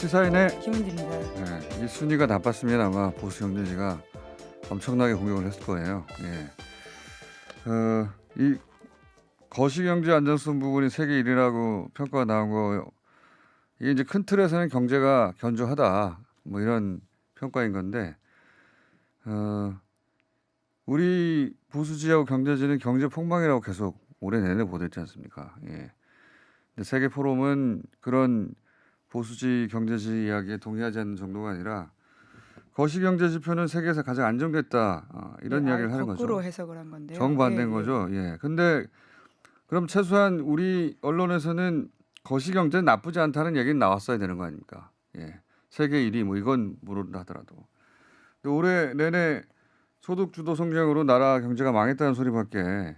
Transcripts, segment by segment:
시사인의 김은지입니다. 이 순위가 나빴으면 아마 보수 경제지가 엄청나게 공격을 했을 거예요. 이 거시경제 안정성 부분이 세계 1위라고 평가가 나온 거, 이게 이제 큰 틀에서는 경제가 견조하다 뭐 이런 평가인 건데, 우리 보수지하고 경제지는 경제 폭망이라고 계속 올해 내내 보도했지 않습니까? 근데 세계 포럼은 그런 보수지 경제지 이야기에 동의하지 않는 정도가 아니라 거시경제 지표는 세계에서 가장 안정됐다, 이런 이야기를 하는 거죠. 거꾸로 해석을 한 건데요. 정반대인 거죠. 근데 그럼 최소한 우리 언론에서는 거시경제는 나쁘지 않다는 얘기는 나왔어야 되는 거 아닙니까? 세계 1위 뭐 이건 모른다 하더라도. 근데 올해 내내 소득주도 성장으로 나라 경제가 망했다는 소리밖에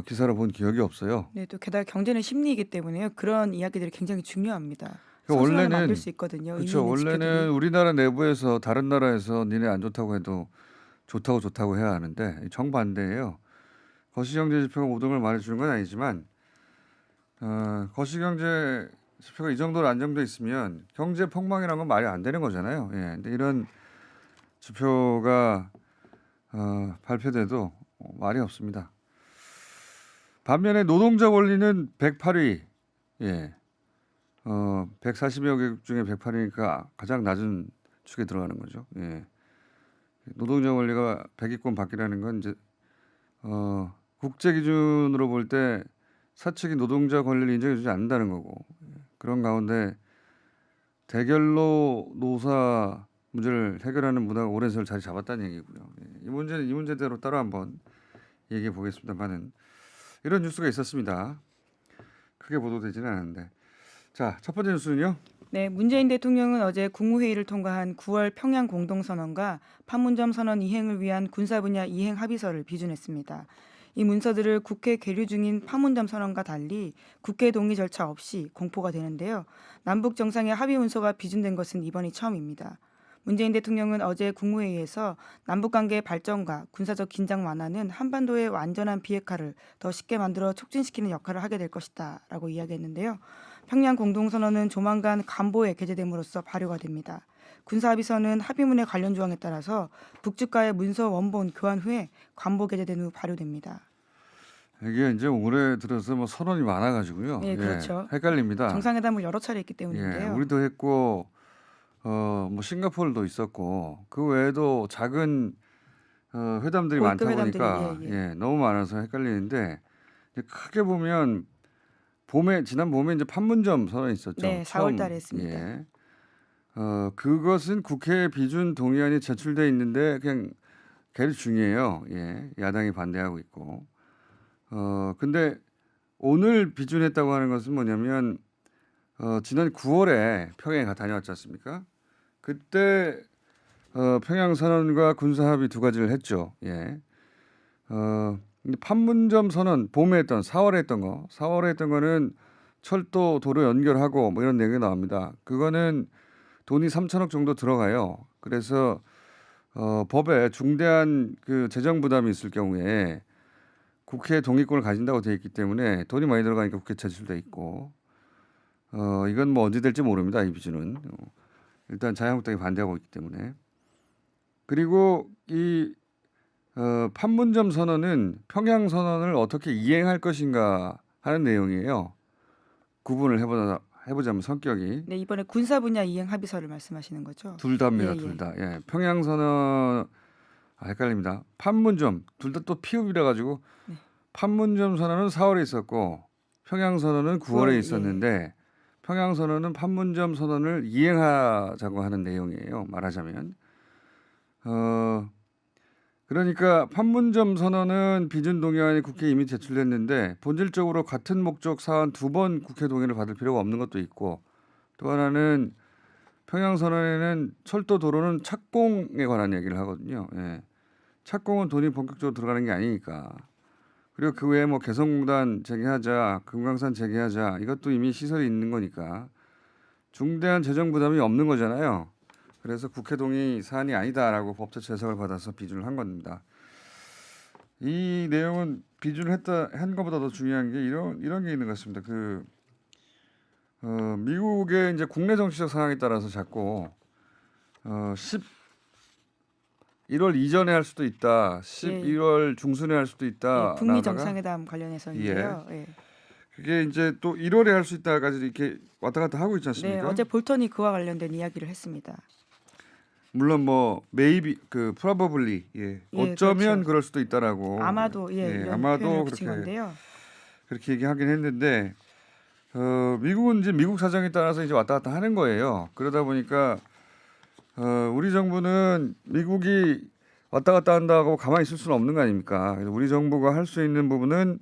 기사를 본 기억이 없어요. 네, 또 게다가 경제는 심리이기 때문에요. 그런 이야기들이 굉장히 중요합니다. 그러니까 선순환을 원래는 만들 수 있거든요. 그렇죠. 의미 있는 원래는 지표들이. 우리나라 내부에서 다른 나라에서 니네 안 좋다고 해도 좋다고 해야 하는데 정반대예요. 거시경제 지표가 모든 걸 말해주는 건 아니지만 거시경제 지표가 이 정도로 안정돼 있으면 경제 폭망이라는 건 말이 안 되는 거잖아요. 근데 이런 지표가 발표돼도 말이 없습니다. 반면에 노동자 권리는 108위, 140여 개국 중에 108위니까 가장 낮은 축에 들어가는 거죠. 노동자 권리가 100위권 밖이라는 건 이제 국제 기준으로 볼 때 사측이 노동자 권리를 인정해주지 않는다는 거고, 그런 가운데 대결로 노사 문제를 해결하는 문화가 오랜 세월 자리 잡았다는 얘기고요. 이 문제는 이 문제대로 따로 한번 얘기해 보겠습니다만은 이런 뉴스가 있었습니다. 크게 보도되지는 않았는데, 자, 첫 번째 뉴스는요. 네, 문재인 대통령은 어제 국무회의를 통과한 9월 평양 공동선언과 판문점 선언 이행을 위한 군사 분야 이행 합의서를 비준했습니다. 이 문서들을 국회 계류 중인 판문점 선언과 달리 국회 동의 절차 없이 공포가 되는데요. 남북 정상의 합의 문서가 비준된 것은 이번이 처음입니다. 문재인 대통령은 어제 국무회의에서 남북관계의 발전과 군사적 긴장 완화는 한반도의 완전한 비핵화를 더 쉽게 만들어 촉진시키는 역할을 하게 될 것이다 라고 이야기했는데요. 평양 공동선언은 조만간 간보에 게재됨으로써 발효가 됩니다. 군사합의서는 합의문의 관련 조항에 따라서 북측과의 문서 원본 교환 후에 간보 게재된 후 발효됩니다. 이게 이제 올해 들어서 뭐 선언이 많아가지고요. 네, 그렇죠. 헷갈립니다. 정상회담을 여러 차례 했기 때문인데요. 우리도 했고, 뭐 싱가포르도 있었고, 그 외에도 작은 회담들이 많다 고급 보니까 회담들이, 너무 많아서 헷갈리는데, 이제 크게 보면 지난 봄에 이제 판문점 선언이 있었죠. 네, 4월 달에 했습니다. 그것은 국회 비준 동의안이 제출돼 있는데 그냥 계류 중이에요. 야당이 반대하고 있고. 근데 오늘 비준했다고 하는 것은 뭐냐면 지난 9월에 평양에 다녀왔지 않습니까? 그때 평양 선언과 군사 합의 두 가지를 했죠. 근데 판문점 선언 봄에 했던 4월에 했던 거는 철도 도로 연결하고 뭐 이런 내용이 나옵니다. 그거는 돈이 3천억 정도 들어가요. 그래서 법에 중대한 그 재정 부담이 있을 경우에 국회 동의권을 가진다고 되어 있기 때문에 돈이 많이 들어가니까 국회 제출돼 있고, 이건 뭐 언제 될지 모릅니다. 이 비준은 일단 자유한국당이 반대하고 있기 때문에. 그리고 이 판문점 선언은 평양 선언을 어떻게 이행할 것인가 하는 내용이에요. 구분을 해보자면 성격이 네, 이번에 군사 분야 이행 합의서를 말씀하시는 거죠? 둘 다입니다. 예, 둘 예. 다. 평양 선언 헷갈립니다. 판문점 둘 다 또 피읍이라 가지고 네. 판문점 선언은 4월에 있었고 평양 선언은 9월에 예. 있었는데 평양 선언은 판문점 선언을 이행하자고 하는 내용이에요. 말하자면. 그러니까 판문점 선언은 비준 동의안이 국회에 이미 제출됐는데 본질적으로 같은 목적 사안 두 번 국회 동의를 받을 필요가 없는 것도 있고, 또 하나는 평양 선언에는 철도 도로는 착공에 관한 얘기를 하거든요. 착공은 돈이 본격적으로 들어가는 게 아니니까. 그리고 그 외에 뭐 개성공단 재개하자, 금강산 재개하자, 이것도 이미 시설이 있는 거니까 중대한 재정 부담이 없는 거잖아요. 그래서 국회 동의 사안이 아니다라고 법제처 해석을 받아서 비준을 한 겁니다. 이 내용은 비준을 한 것보다 더 중요한 게 이런 게 있는 것 같습니다. 미국의 이제 국내 정치적 상황에 따라서 자꾸 11월 이전에 할 수도 있다, 11월 중순에 할 수도 있다. 북미 나오다가 정상회담 관련해서인데요. 예. 그게 이제 또 1월에 할 수 있다까지 이렇게 왔다 갔다 하고 있지 네, 않습니까? 어제 볼턴이 그와 관련된 이야기를 했습니다. 물론 뭐 maybe 그 probably 어쩌면 그렇죠. 그럴 수도 있다라고 아마도 이런 아마도 표현을 붙인 그렇게 건데요. 그렇게 얘기하긴 했는데 미국은 이제 미국 사정에 따라서 이제 왔다 갔다 하는 거예요. 그러다 보니까 우리 정부는 미국이 왔다 갔다 한다고 가만히 있을 수는 없는 거 아닙니까? 그래서 우리 정부가 할 수 있는 부분은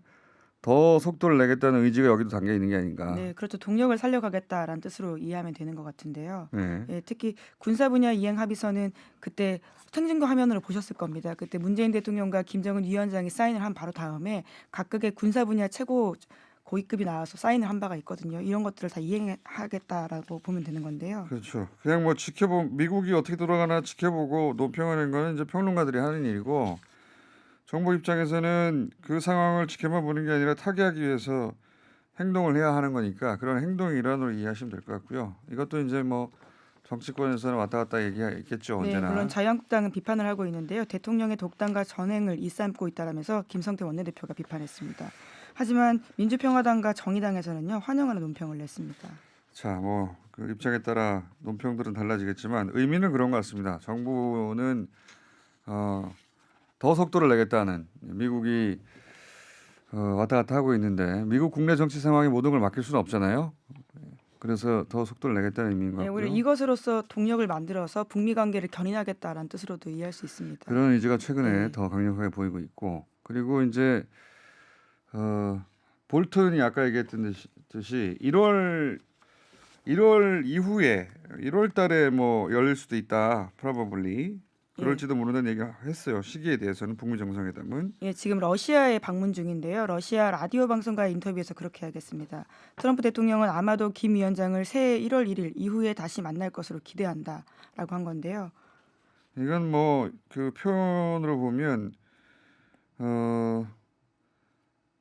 더 속도를 내겠다는 의지가 여기도 담겨 있는 게 아닌가. 네, 그렇죠. 동력을 살려가겠다라는 뜻으로 이해하면 되는 것 같은데요. 네. 예, 특히 군사 분야 이행 합의서는 그때 생중계 화면으로 보셨을 겁니다. 그때 문재인 대통령과 김정은 위원장이 사인을 한 바로 다음에 각국의 군사 분야 최고 고위급이 나와서 사인을 한 바가 있거든요. 이런 것들을 다 이행하겠다라고 보면 되는 건데요. 그렇죠. 그냥 뭐 미국이 어떻게 돌아가나 지켜보고 논평하는 거는 이제 평론가들이 하는 일이고 정부 입장에서는 그 상황을 지켜만 보는 게 아니라 타개하기 위해서 행동을 해야 하는 거니까 그런 행동의 일환으로 이해하시면 될 것 같고요. 이것도 이제 뭐 정치권에서는 왔다 갔다 얘기하겠죠. 네, 언제나. 물론 자유한국당은 비판을 하고 있는데요. 대통령의 독단과 전횡을 일삼고 있다라면서 김성태 원내대표가 비판했습니다. 하지만 민주평화당과 정의당에서는요 환영하는 논평을 냈습니다. 자, 뭐 그 입장에 따라 논평들은 달라지겠지만 의미는 그런 것 같습니다. 정부는 더 속도를 내겠다는 미국이 왔다 갔다 하고 있는데 미국 국내 정치 상황에 모든 걸 맡길 수는 없잖아요. 그래서 더 속도를 내겠다는 의미인 것 네, 같고요. 오히려 이것으로서 동력을 만들어서 북미 관계를 견인하겠다라는 뜻으로도 이해할 수 있습니다. 그런 의지가 최근에 네. 더 강력하게 보이고 있고 그리고 이제 볼턴이 아까 얘기했던 듯이 1월 이후에 1월 달에 뭐 열릴 수도 있다. probably. 그럴지도 모른다는 얘기를 했어요. 시기에 대해서는 북미 정상회담은. 예, 지금 러시아에 방문 중인데요. 러시아 라디오 방송과의 인터뷰에서 그렇게 하겠습니다. 트럼프 대통령은 아마도 김 위원장을 새해 1월 1일 이후에 다시 만날 것으로 기대한다라고 한 건데요. 이건 뭐 그 표현으로 보면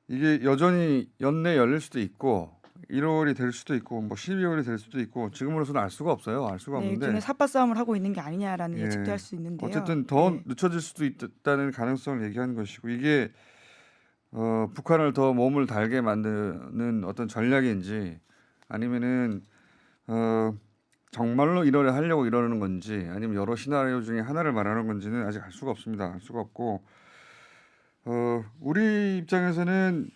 이게 여전히 연내 열릴 수도 있고 1월이 될 수도 있고 뭐 12월이 될 수도 있고 지금으로서는 알 수가 없어요. 알 수가 네, 없는데 일종의 삿바 싸움을 하고 있는 게 아니냐라는 예, 예측도 할 수 있는데요. 어쨌든 더 네. 늦춰질 수도 있다는 가능성을 얘기하는 것이고 이게 북한을 더 몸을 달게 만드는 어떤 전략인지 아니면은 정말로 1월에 하려고 이러는 건지 아니면 여러 시나리오 중에 하나를 말하는 건지는 아직 알 수가 없습니다. 알 수가 없고 우리 입장에서는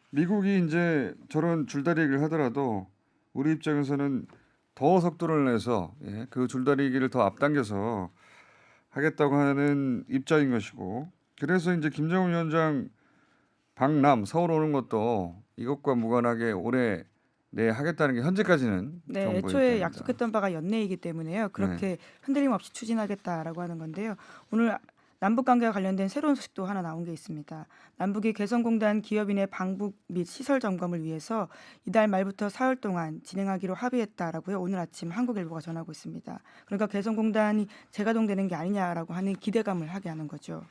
미국이 이제 저런 줄다리 얘기를 하더라도 우리 입장에서는 더 속도를 내서 그 줄다리 얘기를 더 앞당겨서 하겠다고 하는 입장인 것이고 그래서 이제 김정은 위원장 방남 서울 오는 것도 이것과 무관하게 올해 내에 하겠다는 게 현재까지는 네, 정부의 애초에 입장입니다. 약속했던 바가 연내이기 때문에요. 그렇게 흔들림 없이 추진하겠다라고 하는 건데요. 오늘 남북 관계와 관련된 새로운 소식도 하나 나온 게 있습니다. 남북이 개성공단 기업인의 방북 및 시설 점검을 위해서 이달 말부터 사흘 동안 진행하기로 합의했다라고요. 오늘 아침 한국일보가 전하고 있습니다. 그러니까 개성공단이 재가동되는 게 아니냐라고 하는 기대감을 하게 하는 거죠.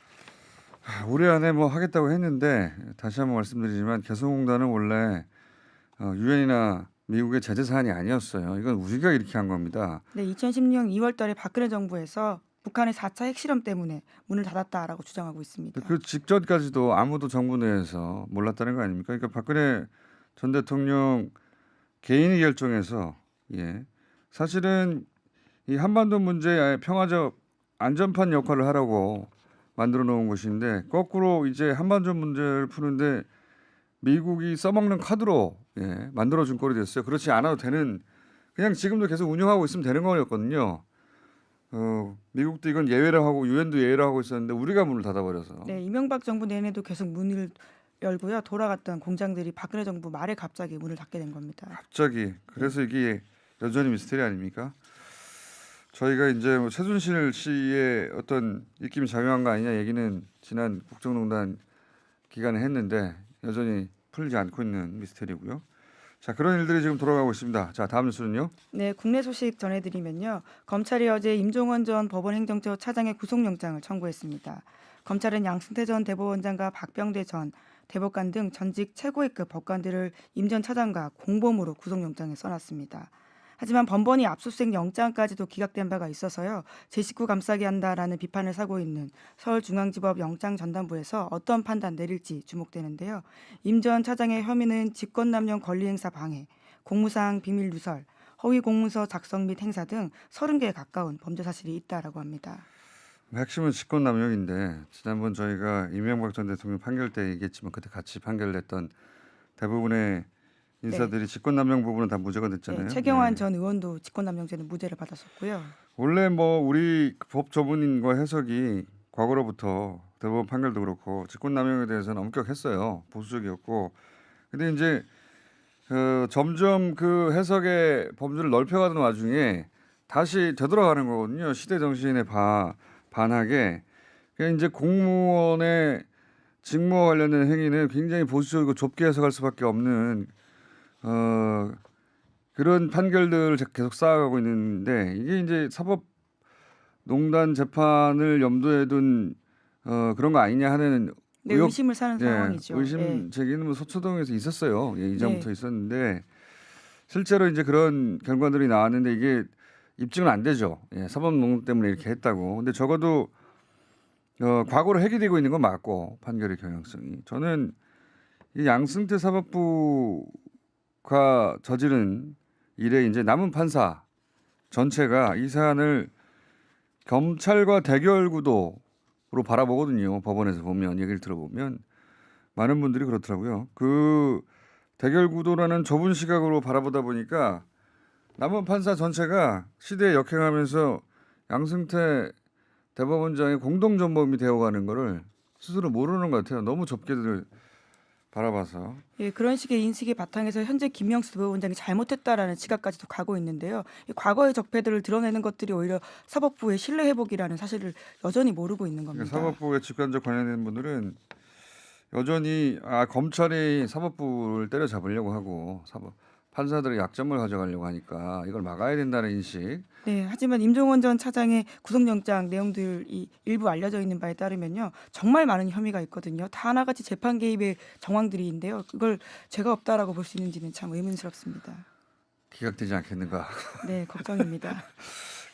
올해 안에 뭐 하겠다고 했는데 다시 한번 말씀드리지만 개성공단은 원래 유엔이나 미국의 제재 사안이 아니었어요. 이건 우리가 이렇게 한 겁니다. 네, 2016년 2월 달에 박근혜 정부에서 북한의 4차 핵실험 때문에 문을 닫았다라고 주장하고 있습니다. 그 직전까지도 아무도 정부 내에서 몰랐다는 거 아닙니까? 그러니까 박근혜 전 대통령 개인이 결정해서 사실은 이 한반도 문제의 평화적 안전판 역할을 하라고 만들어 놓은 것인데 거꾸로 이제 한반도 문제를 푸는데 미국이 써먹는 카드로 만들어 준 꼴이 됐어요. 그렇지 않아도 되는 그냥 지금도 계속 운영하고 있으면 되는 거였거든요. 미국도 이건 예외라 하고 유엔도 예외라 하고 있었는데 우리가 문을 닫아버려서. 네, 이명박 정부 내내도 계속 문을 열고요. 돌아갔던 공장들이 박근혜 정부 말에 갑자기 문을 닫게 된 겁니다. 갑자기 그래서 이게 여전히 미스터리 아닙니까? 저희가 이제 뭐 최순실 씨의 어떤 입김이 작용한 거 아니냐 얘기는 지난 국정농단 기간에 했는데 여전히 풀리지 않고 있는 미스터리고요. 자, 그런 일들이 지금 돌아가고 있습니다. 자, 다음 뉴스는요. 네, 국내 소식 전해드리면요. 검찰이 어제 임종원 전 법원행정처 차장의 구속영장을 청구했습니다. 검찰은 양승태 전 대법원장과 박병대 전 대법관 등 전직 최고위급 법관들을 임 전 차장과 공범으로 구속영장에 써놨습니다. 하지만 번번이 압수수색 영장까지도 기각된 바가 있어서요. 제 식구 감싸게 한다라는 비판을 사고 있는 서울중앙지법 영장전담부에서 어떤 판단 내릴지 주목되는데요. 임 전 차장의 혐의는 직권남용 권리행사 방해, 공무상 비밀 누설, 허위 공문서 작성 및 행사 등 30개에 가까운 범죄 사실이 있다라고 합니다. 핵심은 직권남용인데 지난번 저희가 이명박 전 대통령 판결 때 얘기했지만 그때 같이 판결냈던 대부분의 인사들이 직권남용 부분은 다 무죄가 됐잖아요. 네, 최경환 전 의원도 직권남용죄는 무죄를 받았었고요. 원래 뭐 우리 법 전문인과 해석이 과거로부터 대법원 판결도 그렇고 직권남용에 대해서는 엄격했어요. 보수적이었고. 근데 이제 점점 그 해석의 범주를 넓혀가는 와중에 다시 되돌아가는 거거든요. 시대 정신에 반하게. 그러니까 이제 공무원의 직무와 관련된 행위는 굉장히 보수적이고 좁게 해석할 수밖에 없는 그런 판결들을 계속 쌓아가고 있는데 이게 이제 사법농단 재판을 염두에 둔 그런 거 아니냐 하는 네, 의심을 사는 상황이죠. 의심 제기는 뭐 서초동에서 있었어요. 예, 이전부터 네. 있었는데 실제로 이제 그런 결과들이 나왔는데 이게 입증은 안 되죠. 예, 사법농단 때문에 이렇게 했다고. 근데 적어도 과거로 해결되고 있는 건 맞고 판결의 경향성이. 저는 이 양승태 사법부가 저지른 일에 이제 남은 판사 전체가 이 사안을 검찰과 대결 구도로 바라보거든요. 법원에서 보면 얘기를 들어보면 많은 분들이 그렇더라고요. 그 대결 구도라는 좁은 시각으로 바라보다 보니까 남은 판사 전체가 시대에 역행하면서 양승태 대법원장의 공동전범이 되어가는 거를 스스로 모르는 것 같아요. 너무 좁게들 바라봐서. 예, 그런 식의 인식의 바탕에서 현재 김명수 대법원장이 잘못했다라는 지각까지도 가고 있는데요. 이 과거의 적폐들을 드러내는 것들이 오히려 사법부의 신뢰 회복이라는 사실을 여전히 모르고 있는 겁니다. 그러니까 사법부에 직관적 관련된 분들은 여전히 검찰이 사법부를 때려잡으려고 하고 판사들의 약점을 가져가려고 하니까 이걸 막아야 된다는 인식. 네, 하지만 임종원 전 차장의 구속영장 내용들이 일부 알려져 있는 바에 따르면요, 정말 많은 혐의가 있거든요. 다 하나같이 재판 개입의 정황들이 있는데요. 그걸 죄가 없다라고 볼 수 있는지는 참 의문스럽습니다. 기각되지 않겠는가. 네, 걱정입니다.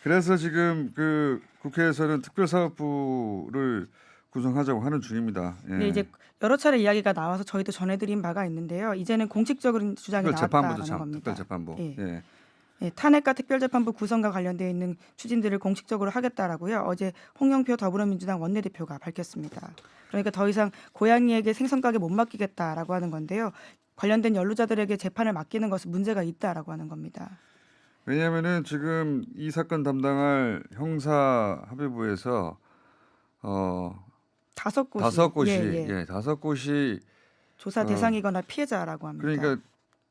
그래서 지금 그 국회에서는 특별사법부를 구성하자고 하는 중입니다. 예. 네, 이제 여러 차례 이야기가 나와서 저희도 전해드린 바가 있는데요. 이제는 공식적인 주장이 나왔다는 겁니다. 특별재판부. 예. 예. 예, 탄핵과 특별재판부 구성과 관련되어 있는 추진들을 공식적으로 하겠다라고요. 어제 홍영표 더불어민주당 원내대표가 밝혔습니다. 그러니까 더 이상 고양이에게 생선가게 못 맡기겠다라고 하는 건데요. 관련된 연루자들에게 재판을 맡기는 것은 문제가 있다라고 하는 겁니다. 왜냐하면은 지금 이 사건 담당할 형사 합의부에서 다섯 다섯 곳이 조사 대상이거나 피해자라고 합니다. 그러니까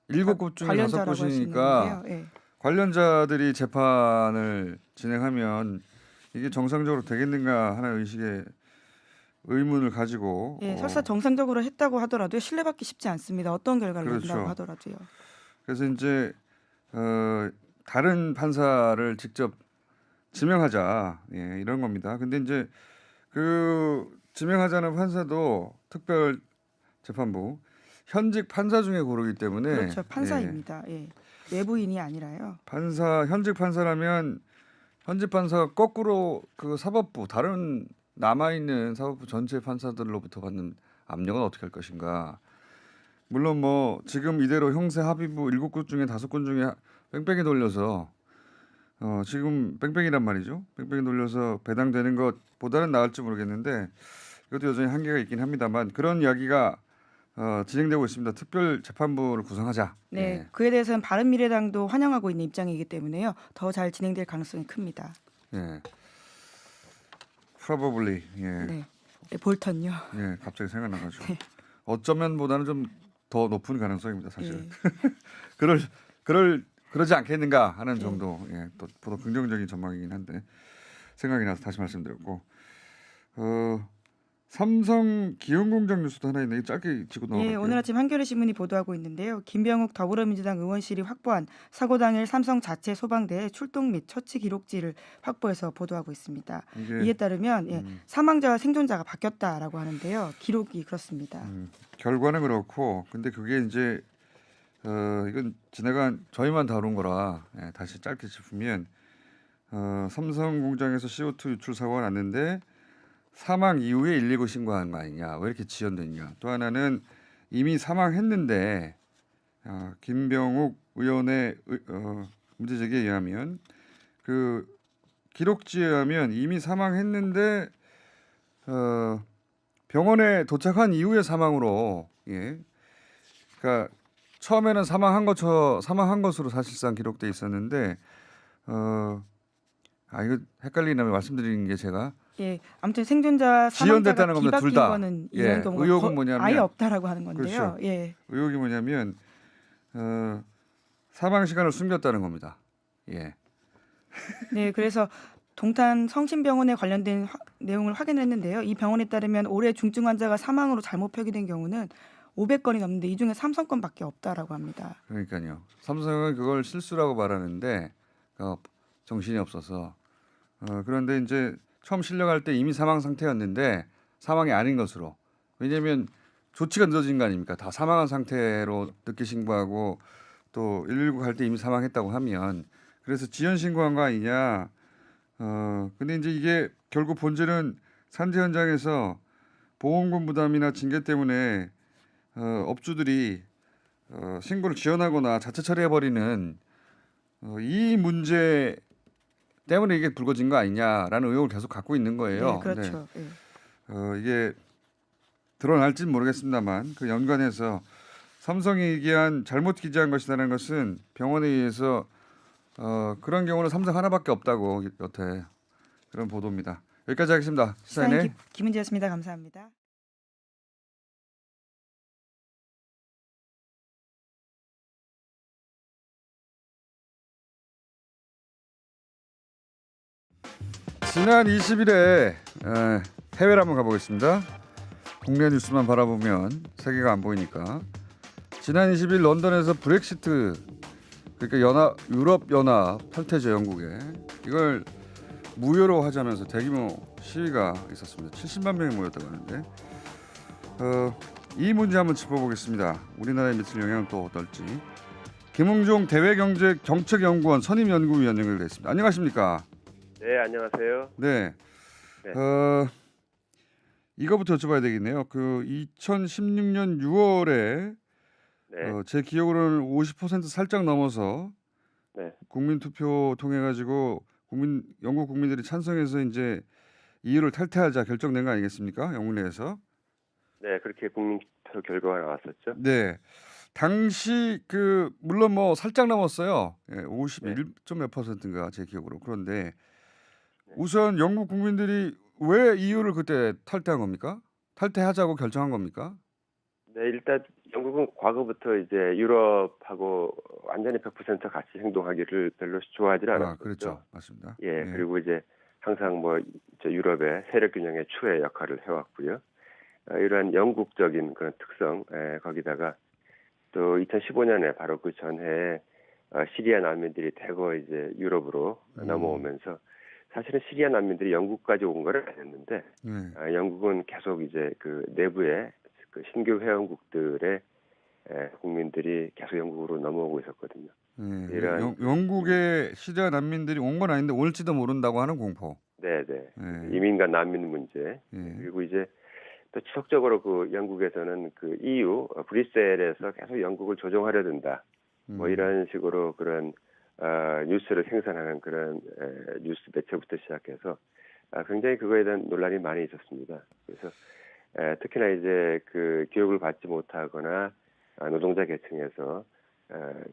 7곳 중에 5곳이니까 예. 관련자들이 재판을 진행하면 이게 정상적으로 되겠는가 하는 의식의 의문을 가지고 예, 설사 정상적으로 했다고 하더라도 신뢰받기 쉽지 않습니다. 어떤 결과를 그렇죠. 낸다고 하더라도요. 그래서 이제 다른 판사를 직접 지명하자 이런 겁니다. 근데 이제 그 지명하자는 판사도 특별 재판부 현직 판사 중에 고르기 때문에 그렇죠. 판사입니다. 예. 외부인이 아니라요. 현직 판사라면 현직 판사가 거꾸로 그 사법부 다른 남아 있는 사법부 전체 판사들로부터 받는 압력은 어떻게 할 것인가. 물론 뭐 지금 이대로 형사 합의부 7곳 중에 5곳 중에 뺑뺑이 돌려서 지금 뺑뺑이란 말이죠. 뺑뺑이 돌려서 배당되는 것보다는 나을지 모르겠는데 이것도 여전히 한계가 있긴 합니다만 그런 이야기가 진행되고 있습니다. 특별 재판부를 구성하자. 네, 예. 그에 대해서는 바른미래당도 환영하고 있는 입장이기 때문에요. 더 잘 진행될 가능성이 큽니다. 예. Probably. 예. 네, 네, 볼턴요. 예. 갑자기 생각나가지고. 어쩌면보다는 좀 더 높은 가능성입니다. 사실은. 그러지 않겠는가 하는 정도. 예. 또 보다 긍정적인 전망이긴 한데 생각이 나서 다시 말씀드렸고. 삼성 기흥공장 뉴스도 하나 있네. 짧게 짚고 예, 넘어갈게요. 오늘 아침 한겨레 신문이 보도하고 있는데요. 김병욱 더불어민주당 의원실이 확보한 사고 당일 삼성 자체 소방대의 출동 및 처치 기록지를 확보해서 보도하고 있습니다. 이게 이에 따르면 사망자와 생존자가 바뀌었다라고 하는데요. 기록이 그렇습니다. 결과는 그렇고, 근데 그게 이제 이건 지나간 저희만 다룬 거라 다시 짧게 짚으면 삼성 공장에서 CO2 유출 사고가 났는데 사망 이후에 119 신고한 거 아니냐? 왜 이렇게 지연됐냐? 또 하나는 이미 사망했는데 김병욱 의원의 문제 제기에 의하면 그 기록지에 의하면 이미 사망했는데 병원에 도착한 이후에 사망으로 그러니까 처음에는 사망한 것으로 사실상 기록돼 있었는데 이거 헷갈리나 말씀드리는 게 제가 예, 아무튼 생존자와 지연됐다는 사망자가 겁니다. 둘 뒤바뀐 다. 거는 이런 경우가 의혹은 뭐냐면 아예 없다라고 하는 건데요. 그렇죠. 예. 의혹이 뭐냐면 사망 시간을 숨겼다는 겁니다. 예. 네, 그래서 동탄 성심병원에 관련된 내용을 확인했는데요. 이 병원에 따르면 올해 중증 환자가 사망으로 잘못 표기된 경우는 500건이 넘는데 이 중에 삼성 건밖에 없다라고 합니다. 그러니까요. 삼성은 그걸 실수라고 말하는데 정신이 없어서 그런데 이제 처음 실려갈 때 이미 사망 상태였는데 사망이 아닌 것으로 왜냐하면 조치가 늦어진 거 아닙니까? 다 사망한 상태로 늦게 신고하고 또 119 갈 때 이미 사망했다고 하면 그래서 지연 신고한 거 아니냐? 근데 이제 이게 결국 본질은 산재 현장에서 보험금 부담이나 징계 때문에 업주들이 신고를 지연하거나 자체 처리해버리는 이 문제 때문에 이게 불거진 거 아니냐라는 의혹을 계속 갖고 있는 거예요. 네, 그렇죠. 예. 이게 드러날지는 모르겠습니다만 그 연관해서 삼성이 얘기한 잘못 기재한 것이라는 것은 병원에 의해서 그런 경우는 삼성 하나밖에 없다고 여태 그런 보도입니다. 여기까지 하겠습니다. 시사인의 김은지였습니다. 감사합니다. 지난 20일에 해외를 한번 가보겠습니다. 국내 뉴스만 바라보면 세계가 안 보이니까. 지난 20일 런던에서 브렉시트 그러니까 유럽 연합 탈퇴죠 영국에 이걸 무효로 하자면서 대규모 시위가 있었습니다. 70만 명이 모였다고 하는데 이 문제 한번 짚어보겠습니다. 우리나라에 미칠 영향은 또 어떨지. 김웅종 대외경제정책연구원 선임연구위원 연결됐습니다. 안녕하십니까? 네, 안녕하세요. 네. 네. 이거부터 여쭤봐야 되겠네요. 그 2016년 6월에 네. 제 기억으로는 50% 살짝 넘어서 네. 국민 투표 통해 가지고 영국 국민들이 찬성해서 이제 EU를 탈퇴하자 결정된 거 아니겠습니까? 영국 내에서. 네, 그렇게 국민투표 결과가 나왔었죠. 네. 당시 물론 뭐 살짝 넘었어요. 예, 51점 몇 %인가 제 기억으로. 그런데 우선 영국 국민들이 왜 EU를 그때 탈퇴한 겁니까? 탈퇴하자고 결정한 겁니까? 네, 일단 영국은 과거부터 이제 유럽하고 완전히 100% 같이 행동하기를 별로 좋아하지 않았었죠. 그렇죠. 맞습니다. 예, 그리고 이제 항상 유럽의 세력 균형의 추의 역할을 해왔고요. 이러한 영국적인 그런 특성, 거기다가 또 2015년에 바로 그 전해에 시리아 난민들이 대거 이제 유럽으로 넘어오면서 사실은 시리아 난민들이 영국까지 온 거는 아니었는데 영국은 계속 이제 그 내부의 그 신규 회원국들의 국민들이 계속 영국으로 넘어오고 있었거든요. 영국의 시리아 난민들이 온 건 아닌데 올지도 모른다고 하는 공포. 네. 이민과 난민 문제. 그리고 이제 또 지속적으로 그 영국에서는 그 EU 브뤼셀에서 계속 영국을 조종하려 든다. 뭐 이런 식으로 그런 뉴스를 생산하는 그런 뉴스 매체부터 시작해서 굉장히 그거에 대한 논란이 많이 있었습니다. 그래서 특히나 이제 그 교육을 받지 못하거나 노동자 계층에서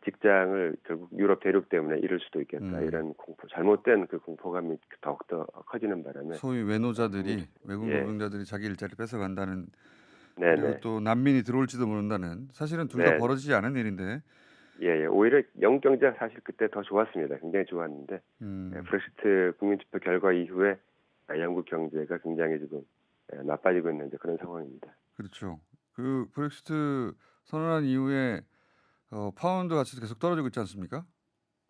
직장을 결국 유럽 대륙 때문에 잃을 수도 있겠다 이런 잘못된 그 공포감이 더욱더 커지는 바람에 소위 외노자들이 외국 노동자들이 자기 일자리 뺏어간다는 네네. 그리고 또 난민이 들어올지도 모른다는 사실은 둘 다 벌어지지 않은 일인데 오히려 영국 경제가 사실 그때 더 좋았습니다. 굉장히 좋았는데 브렉시트 국민투표 결과 이후에 영국 경제가 굉장히 지금 나빠지고 있는 이제 그런 상황입니다. 그렇죠. 그 브렉시트 선언한 이후에 파운드 가치도 계속 떨어지고 있지 않습니까?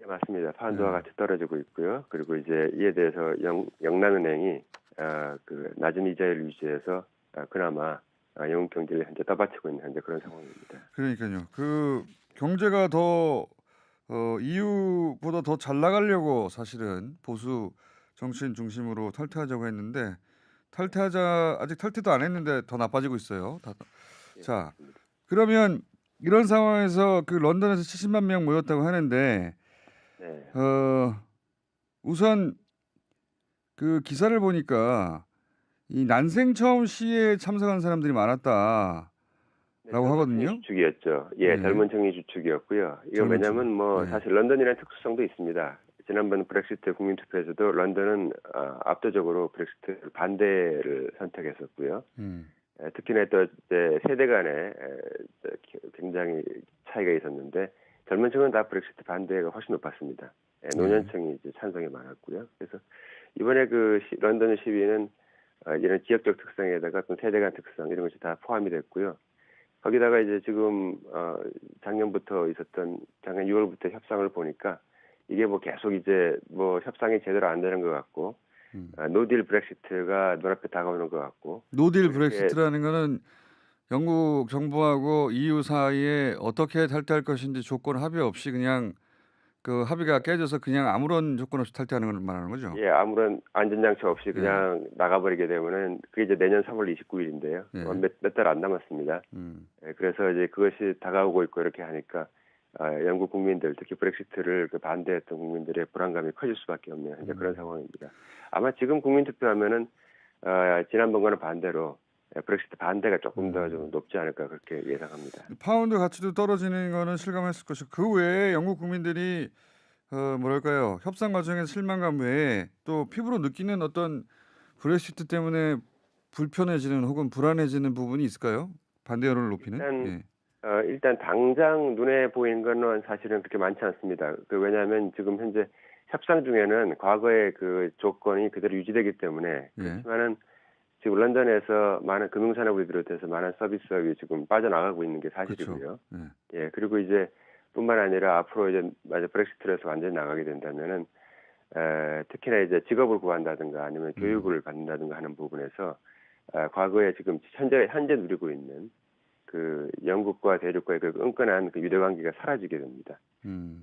네, 맞습니다. 파운드와 네. 같이 떨어지고 있고요. 그리고 이제 이에 대해서 영란은행이 그 낮은 이자율을 유지해서 그나마 영국 경제를 현재 떠받치고 있는 현재 그런 상황입니다. 그러니까요. 그 경제가 더 EU보다 더 잘 나가려고 사실은 보수 정치인 중심으로 탈퇴하자고 했는데 아직 탈퇴도 안 했는데 더 나빠지고 있어요. 예, 자, 맞습니다. 그러면 이런 상황에서 그 런던에서 70만 명 모였다고 하는데 네. 우선 그 기사를 보니까 이 난생 처음 시위에 참석한 사람들이 많았다라고 네, 젊은 층이 하거든요. 주축이었죠. 예, 네. 젊은 층이 주축이었고요. 이거 젊은 왜냐하면 층. 뭐 네. 사실 런던이라는 특수성도 있습니다. 지난번 브렉시트 국민투표에서도 런던은 압도적으로 브렉시트 반대를 선택했었고요. 특히나 또 이제 세대 간에 굉장히 차이가 있었는데 젊은 층은 다 브렉시트 반대가 훨씬 높았습니다. 노년층이 이제 찬성이 많았고요. 그래서 이번에 그 런던 시위는 이런 지역적 특성에다가 또 세대 간 특성 이런 것이 다 포함이 됐고요. 거기다가 이제 지금 작년부터 있었던 작년 6월부터 협상을 보니까 이게 뭐 계속 이제 뭐 협상이 제대로 안 되는 것 같고 노딜 브렉시트가 눈앞에 다가오는 것 같고 노딜 브렉시트라는 거는 영국 정부하고 EU 사이에 어떻게 탈퇴할 것인지 조건 합의 없이 그냥 그 합의가 깨져서 그냥 아무런 조건 없이 탈퇴하는 걸 말하는 거죠. 예, 아무런 안전장치 없이 그냥 나가버리게 되면은 그게 이제 내년 3월 29일인데요. 몇 달 안 남았습니다. 그래서 이제 그것이 다가오고 있고 이렇게 하니까 영국 국민들 특히 브렉시트를 반대했던 국민들의 불안감이 커질 수밖에 없는 현재 그런 상황입니다. 아마 지금 국민투표하면은 지난번과는 반대로 브렉시트 반대가 조금 더 좀 높지 않을까 그렇게 예상합니다. 파운드 가치도 떨어지는 거는 실감했을 것이고 그 외에 영국 국민들이 뭐랄까요 협상 과정에서 실망감 외에 또 피부로 느끼는 어떤 브렉시트 때문에 불편해지는 혹은 불안해지는 부분이 있을까요? 반대 여론을 높이는? 일단 당장 눈에 보이는 거는 사실은 그렇게 많지 않습니다. 왜냐하면 지금 현재 협상 중에는 과거의 그 조건이 그대로 유지되기 때문에 그렇지만은 지금 런던에서 많은 금융산업을 비롯해서 많은 서비스업이 지금 빠져나가고 있는 게 사실이고요. 그렇죠. 예, 그리고 이제 뿐만 아니라 앞으로 이제 브렉시트로 해서 완전히 나가게 된다면은 특히나 이제 직업을 구한다든가 아니면 교육을 받는다든가 하는 부분에서 과거에 지금 현재 누리고 있는 그 영국과 대륙과의 그 끈끈한 그 유대 관계가 사라지게 됩니다.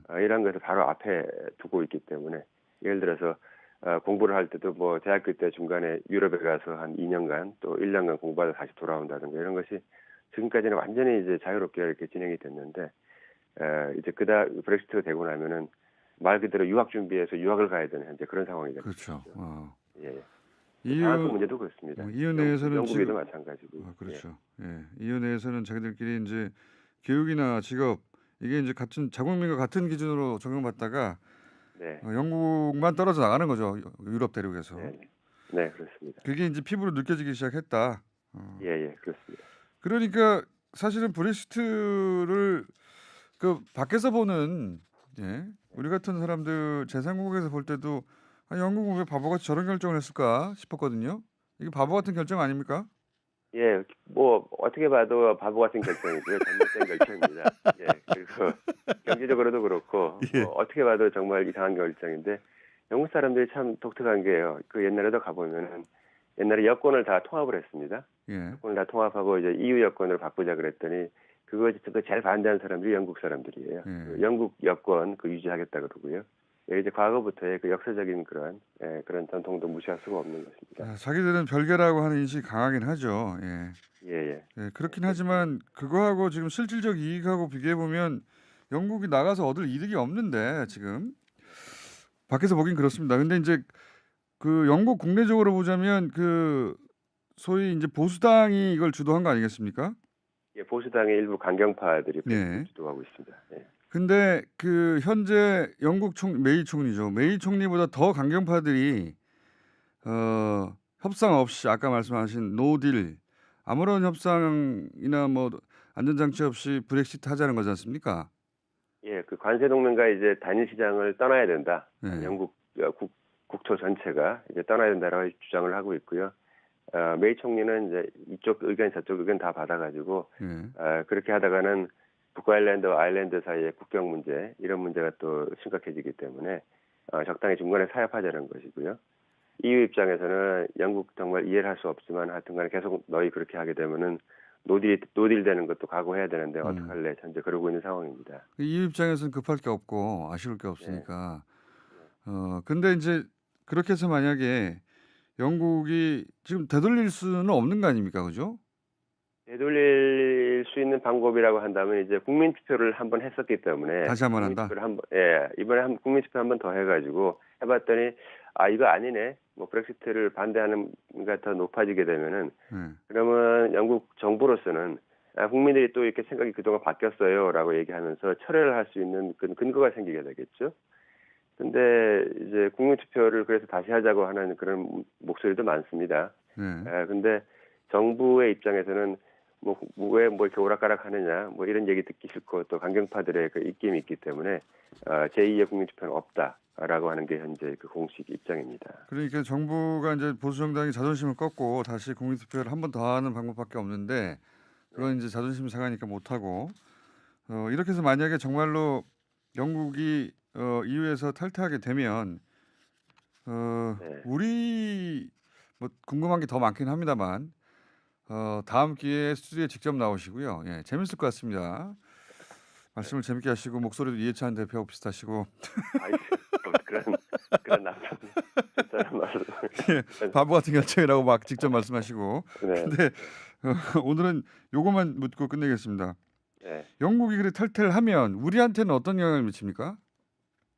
이런 것을 바로 앞에 두고 있기 때문에 예를 들어서 공부를 할 때도 뭐 대학교 때 중간에 유럽에 가서 한 2년간 또 1년간 공부하다 다시 돌아온다든가 이런 것이 지금까지는 완전히 이제 자유롭게 이렇게 진행이 됐는데 이제 브렉시트가 되고 나면은 말 그대로 유학 준비해서 유학을 가야 되는 현재 그런 상황이 됐죠. 그렇죠. 예. EU 장학금 문제도 그렇습니다. EU 내에서는 영국에도 마찬가지고. 그렇죠. EU 내에서는 자기들끼리 이제 교육이나 직업 이게 이제 같은 자국민과 같은 기준으로 적용받다가 영국만 떨어져 나가는 거죠. 유럽 대륙에서. 네, 그렇습니다. 그게 이제 피부로 느껴지기 시작했다. 예, 그렇습니다. 그러니까 사실은 브렉시트를 그 밖에서 보는 우리 같은 사람들 제3국에서 볼 때도 영국은 왜 바보같이 저런 결정을 했을까 싶었거든요. 이게 바보 같은 결정 아닙니까? 예, 뭐 어떻게 봐도 바보 같은 결정이고요. 잘못된 결정입니다. 예, 그리고 경제적으로도 그렇고 뭐 어떻게 봐도 정말 이상한 결정인데 영국 사람들이 참 독특한 게요. 그 옛날에도 가보면은 옛날에 여권을 다 통합을 했습니다. 여권을 다 통합하고 이제 EU 여권으로 바꾸자 그랬더니 그거 제일 반대하는 사람들이 영국 사람들이에요. 그 영국 여권 그 유지하겠다 그러고요. 이제 과거부터의 그 역사적인 그런 전통도 무시할 수가 없는 것입니다. 자기들은 별개라고 하는 인식이 강하긴 하죠. 그렇긴 하지만 그거하고 지금 실질적 이익하고 비교해 보면 영국이 나가서 얻을 이득이 없는데 지금 밖에서 보긴 그렇습니다. 근데 이제 그 영국 국내적으로 보자면 그 소위 이제 보수당이 이걸 주도한 거 아니겠습니까? 예, 보수당의 일부 강경파들이 주도하고 있습니다. 근데 그 현재 영국 메이 총리죠. 메이 총리보다 더 강경파들이 협상 없이 아까 말씀하신 노딜 아무런 협상이나 뭐 안전장치 없이 브렉시트 하자는 거지 않습니까? 예, 그 관세 동맹과 이제 단일 시장을 떠나야 된다. 영국 국토 전체가 이제 떠나야 된다라고 주장을 하고 있고요. 메이 총리는 이제 이쪽 의견 저쪽 의견 다 받아가지고 예. 그렇게 하다가는 북아일랜드와 아일랜드 사이의 국경 문제 이런 문제가 또 심각해지기 때문에 적당히 중간에 타협하자는 것이고요. EU 입장에서는 영국 정말 이해를 할 수 없지만 하여튼간에 계속 너희 그렇게 하게 되면은 노딜 되는 것도 각오해야 되는데 어떡할래 현재 그러고 있는 상황입니다. EU 입장에서는 급할 게 없고 아쉬울 게 없으니까. 근데 이제 그렇게 해서 만약에 영국이 지금 되돌릴 수는 없는 거 아닙니까, 그죠? 되돌릴 수 있는 방법이라고 한다면 이제 국민 투표를 한번 했었기 때문에 다시 한번 국민 한다? 투표를 이번에 국민 투표 한번 더 해가지고 해봤더니 이거 아니네 뭐 브렉시트를 반대하는 가 더 높아지게 되면은 예. 그러면 영국 정부로서는 국민들이 또 이렇게 생각이 그동안 바뀌었어요라고 얘기하면서 철회를 할 수 있는 근거가 생기게 되겠죠. 근데 이제 국민 투표를 그래서 다시 하자고 하는 그런 목소리도 많습니다. 근데 정부의 입장에서는 왜 이렇게 오락가락 하느냐 뭐 이런 얘기 듣기 싫고 또 강경파들의 그 입김이 있기 때문에 제2의 국민 투표는 없다라고 하는 게 현재 그 공식 입장입니다. 그러니까 정부가 이제 보수 정당이 자존심을 꺾고 다시 국민 투표를 한 번 더 하는 방법밖에 없는데 그건 이제 자존심 상하니까 못 하고 이렇게 해서 만약에 정말로 영국이 EU에서 탈퇴하게 되면 네. 우리 뭐 궁금한 게 더 많긴 합니다만 다음 기회에 스튜디오에 직접 나오시고요. 예, 재밌을 것 같습니다. 말씀을 재밌게 하시고 목소리도 이해찬 대표하고 비슷하시고 그런 나쁜 말씀. 예, 바보 같은 결정이라고 막 직접 말씀하시고. 네. 근데 오늘은 요것만 묻고 끝내겠습니다. 네. 영국이 그래 탈퇴를 하면 우리한테는 어떤 영향을 미칩니까?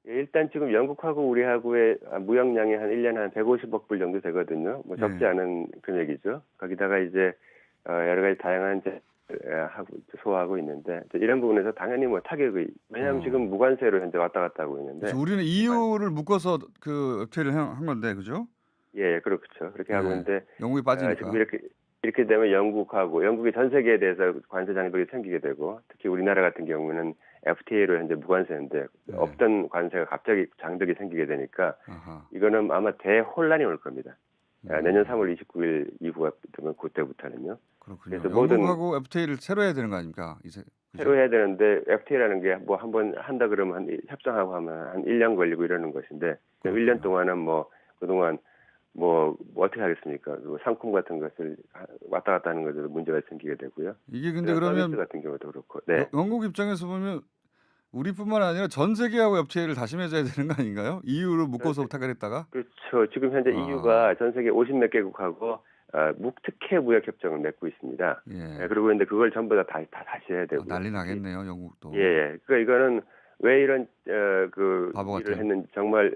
일단 지금 영국하고 우리하고의 무역량이 한 1년에 한 150억 불 정도 되거든요. 뭐 적지 않은 금액이죠. 거기다가 이제 여러 가지 다양한 소화하고 있는데 이런 부분에서 당연히 뭐 타격이 왜냐하면 지금 무관세로 현재 왔다 갔다 하고 있는데 우리는 EU를 묶어서 그 FTA를 한 건데 그죠? 예, 그렇죠. 그렇게 하고 있는데 영국이 빠지니까 지금 이렇게 되면 영국이 전 세계에 대해서 관세 장벽이 생기게 되고 특히 우리나라 같은 경우는 FTA로 현재 무관세인데 없던 관세가 갑자기 장벽이 생기게 되니까 이거는 아마 대혼란이 올 겁니다. 내년 3월 29일 이후가 되면 그때부터는요. 그렇군요. 그래서 영국하고 FTA를 새로 해야 되는 거 아닙니까? 이제 새로 해야 되는데 FTA라는 게 뭐 한번 한다 그러면 협상하고 하면 한 1년 걸리고 이러는 것인데 1년 동안은 뭐 그동안 뭐 어떻게 하겠습니까? 상품 같은 것을 왔다 갔다 하는 것에도 문제가 생기게 되고요. 이게 근데 그러면 서비스 같은 경우도 그렇고. 네. 영국 입장에서 보면 우리뿐만 아니라 전 세계하고 FTA를 다시 맺어야 되는 거 아닌가요? EU로 묶어서 타결했다가? 그렇죠. 지금 현재 EU가 전 세계 50몇 개국하고 특혜 무역 협정을 맺고 있습니다. 예. 그리고 근데 그걸 전부 다 다시 해야 되고. 난리 나겠네요, 영국도. 예. 그러니까 이거는 왜 이런 일을 했는지 정말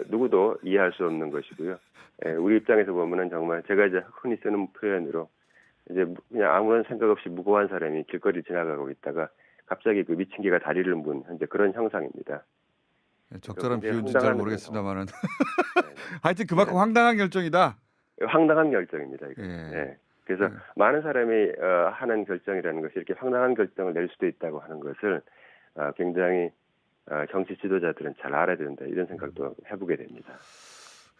누구도 이해할 수 없는 것이고요. 우리 입장에서 보면은 정말 제가 이제 흔히 쓰는 표현으로 이제 그냥 아무런 생각 없이 무고한 사람이 길거리 지나가고 있다가 갑자기 그 미친 개가 다리를 문 현재 그런 형상입니다. 적절한 비유인지 잘 모르겠습니다만은 하여튼 그만큼 황당한 결정이다. 황당한 결정입니다. 이거. 예. 그래서 많은 사람이 하는 결정이라는 것이 이렇게 황당한 결정을 낼 수도 있다고 하는 것을 굉장히 정치 지도자들은 잘 알아야 된다 이런 생각도 해보게 됩니다.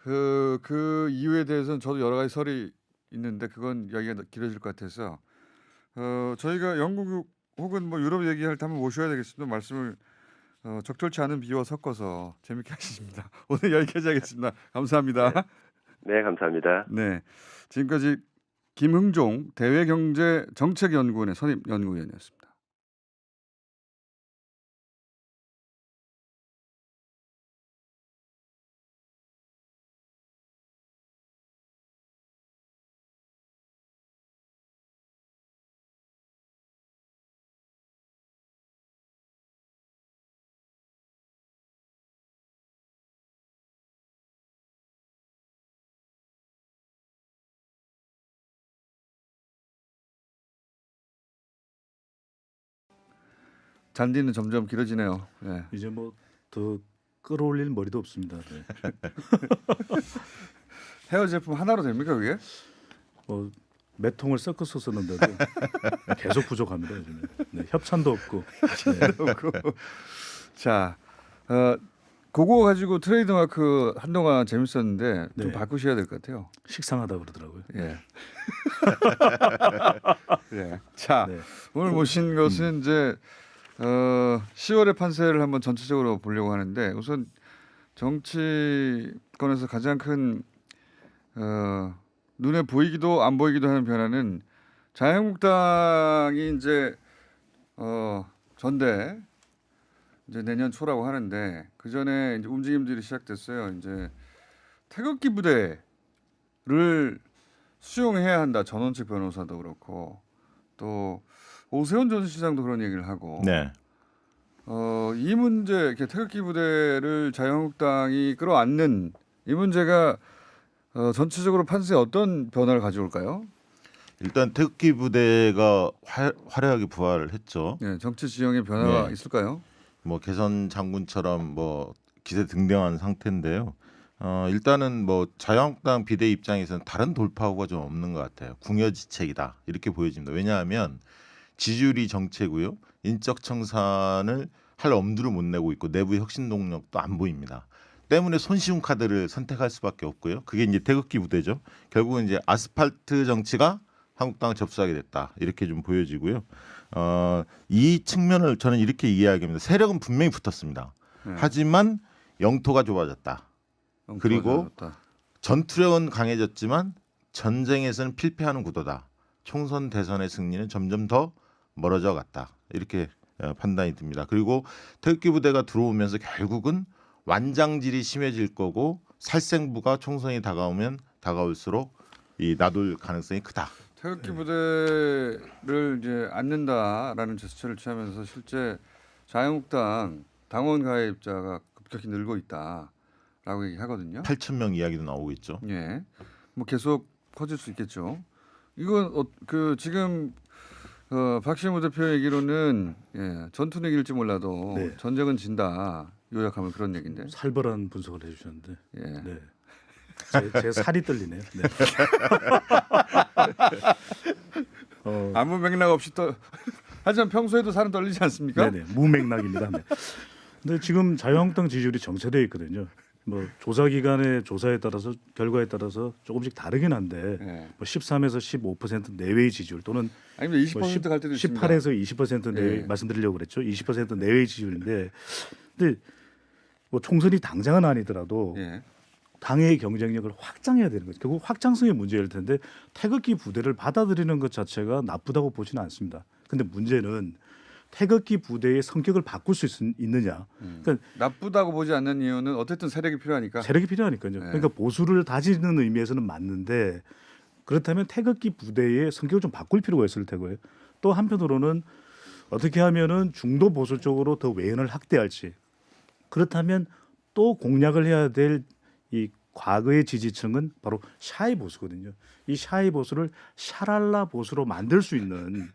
그 이유에 대해서는 저도 여러 가지 설이 있는데 그건 이야기가 길어질 것 같아서 저희가 영국 혹은 뭐 유럽 얘기할 때 한번 모셔야 되겠습니다. 말씀을 적절치 않은 비유와 섞어서 재밌게 하십니다. 오늘 여기까지 하겠습니다. 감사합니다. 네, 감사합니다. 네, 지금까지 김흥종 대외경제정책연구원의 선임 연구위원이었습니다. 잔디는 점점 길어지네요. 네. 이제 뭐 더 끌어올릴 머리도 없습니다. 네. 헤어 제품 하나로 됩니까 그게? 몇 통을 섞어서 쓰는데도 계속 부족합니다. 요즘에. 네, 협찬도 없고. 자, 그거 가지고 트레이드마크 한동안 재밌었는데 좀 네. 바꾸셔야 될 것 같아요. 식상하다 그러더라고요. 예. 네. 자, 네. 오늘 모신 것은 이제 10월의 판세를 한번 전체적으로 보려고 하는데 우선 정치권에서 가장 큰 눈에 보이기도 안 보이기도 하는 변화는 자유한국당이 이제 전대 이제 내년 초라고 하는데 그 전에 이제 움직임들이 시작됐어요. 이제 태극기 부대를 수용해야 한다. 전원책 변호사도 그렇고 또 오세훈 전 시장도 그런 얘기를 하고 네. 이 문제 이렇게 태극기 부대를 자유한국당이 끌어안는 이 문제가 전체적으로 판세에 어떤 변화를 가져올까요? 일단 태극기 부대가 화려하게 부활을 했죠. 네, 정치 지형의 변화가 네. 있을까요? 뭐 개선 장군처럼 뭐 기세등등한 상태인데요. 일단은 뭐 자유한국당 비대 입장에서는 다른 돌파구가 좀 없는 것 같아요. 궁여지책이다 이렇게 보여집니다. 왜냐하면 지지율이 정체고요. 인적 청산을 할 엄두를 못 내고 있고 내부 혁신 동력도 안 보입니다. 때문에 손쉬운 카드를 선택할 수밖에 없고요. 그게 이제 태극기 부대죠. 결국은 이제 아스팔트 정치가 한국당을 접수하게 됐다 이렇게 좀 보여지고요. 이 측면을 저는 이렇게 이해하게 합니다. 세력은 분명히 붙었습니다. 네. 하지만 영토가 좁아졌다. 그리고 좋아졌다. 전투력은 강해졌지만 전쟁에서는 필패하는 구도다. 총선 대선의 승리는 점점 더 멀어져 갔다. 이렇게 판단이 듭니다. 그리고 태극기 부대가 들어오면서 결국은 완장질이 심해질 거고 살생부가 총선이 다가오면 다가올수록 이 나돌 가능성이 크다. 태극기 부대를 이제 안는다라는 제스처를 취하면서 실제 자유한국당 당원 가입자가 급격히 늘고 있다라고 얘기하거든요. 8천 명 이야기도 나오고 있죠. 예, 뭐 계속 커질 수 있겠죠. 이건 그 지금 박시무 대표 얘기로는 전투는 이길지 몰라도 네. 전쟁은 진다. 요약하면 그런 얘기인데. 살벌한 분석을 해주셨는데, 예. 네. 제 살이 떨리네요. 네. 아무 맥락 없이 하지만 평소에도 살은 떨리지 않습니까? 네네 무맥락입니다. 네. 근데 지금 자유한국당 지지율이 정체되어 있거든요. 뭐 조사 기관의 조사에 따라서 결과에 따라서 조금씩 다르긴 한데 예. 뭐 13에서 15% 내외의 지지율 또는 아니면 뭐 20%갈 때도 있습니다. 18에서 20% 내외 예. 말씀드리려고 그랬죠. 20% 내외의 지지율인데, 근데 뭐 총선이 당장은 아니더라도 예. 당의 경쟁력을 확장해야 되는 거죠. 결국 확장성의 문제일 텐데 태극기 부대를 받아들이는 것 자체가 나쁘다고 보지는 않습니다. 근데 문제는 태극기 부대의 성격을 바꿀 수 있느냐. 그러니까 나쁘다고 보지 않는 이유는 어쨌든 세력이 필요하니까. 세력이 필요하니까요. 네. 그러니까 보수를 다지는 의미에서는 맞는데 그렇다면 태극기 부대의 성격을 좀 바꿀 필요가 있을 테고요. 또 한편으로는 어떻게 하면은 중도 보수 쪽으로 더 외연을 확대할지. 그렇다면 또 공략을 해야 될 이 과거의 지지층은 바로 샤이 보수거든요. 이 샤이 보수를 샤랄라 보수로 만들 수 있는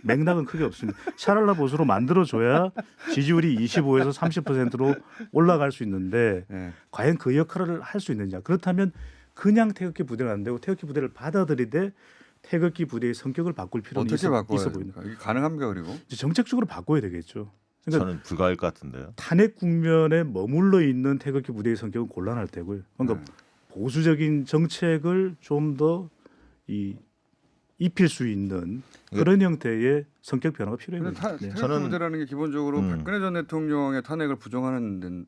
맥락은 크게 없습니다. 샤랄라 보수로 만들어줘야 지지율이 25에서 30%로 올라갈 수 있는데 예. 과연 그 역할을 할 수 있느냐. 그렇다면 그냥 태극기 부대는 안 되고 태극기 부대를 받아들이되 태극기 부대의 성격을 바꿀 필요는 어떻게 바꿔야 있어 보인다. 됩니까? 이게 가능합니까 그리고? 이제 정책적으로 바꿔야 되겠죠. 그러니까 저는 불가할 것 같은데요. 탄핵 국면에 머물러 있는 태극기 부대의 성격은 곤란할 테고요. 그러니까 보수적인 정책을 좀 더 입힐 수 있는 그런 형태의 성격 변화가 필요해 근데 보입니다. 태극기 저는- 부대라는 게 기본적으로 박근혜 전 대통령의 탄핵을 부정하는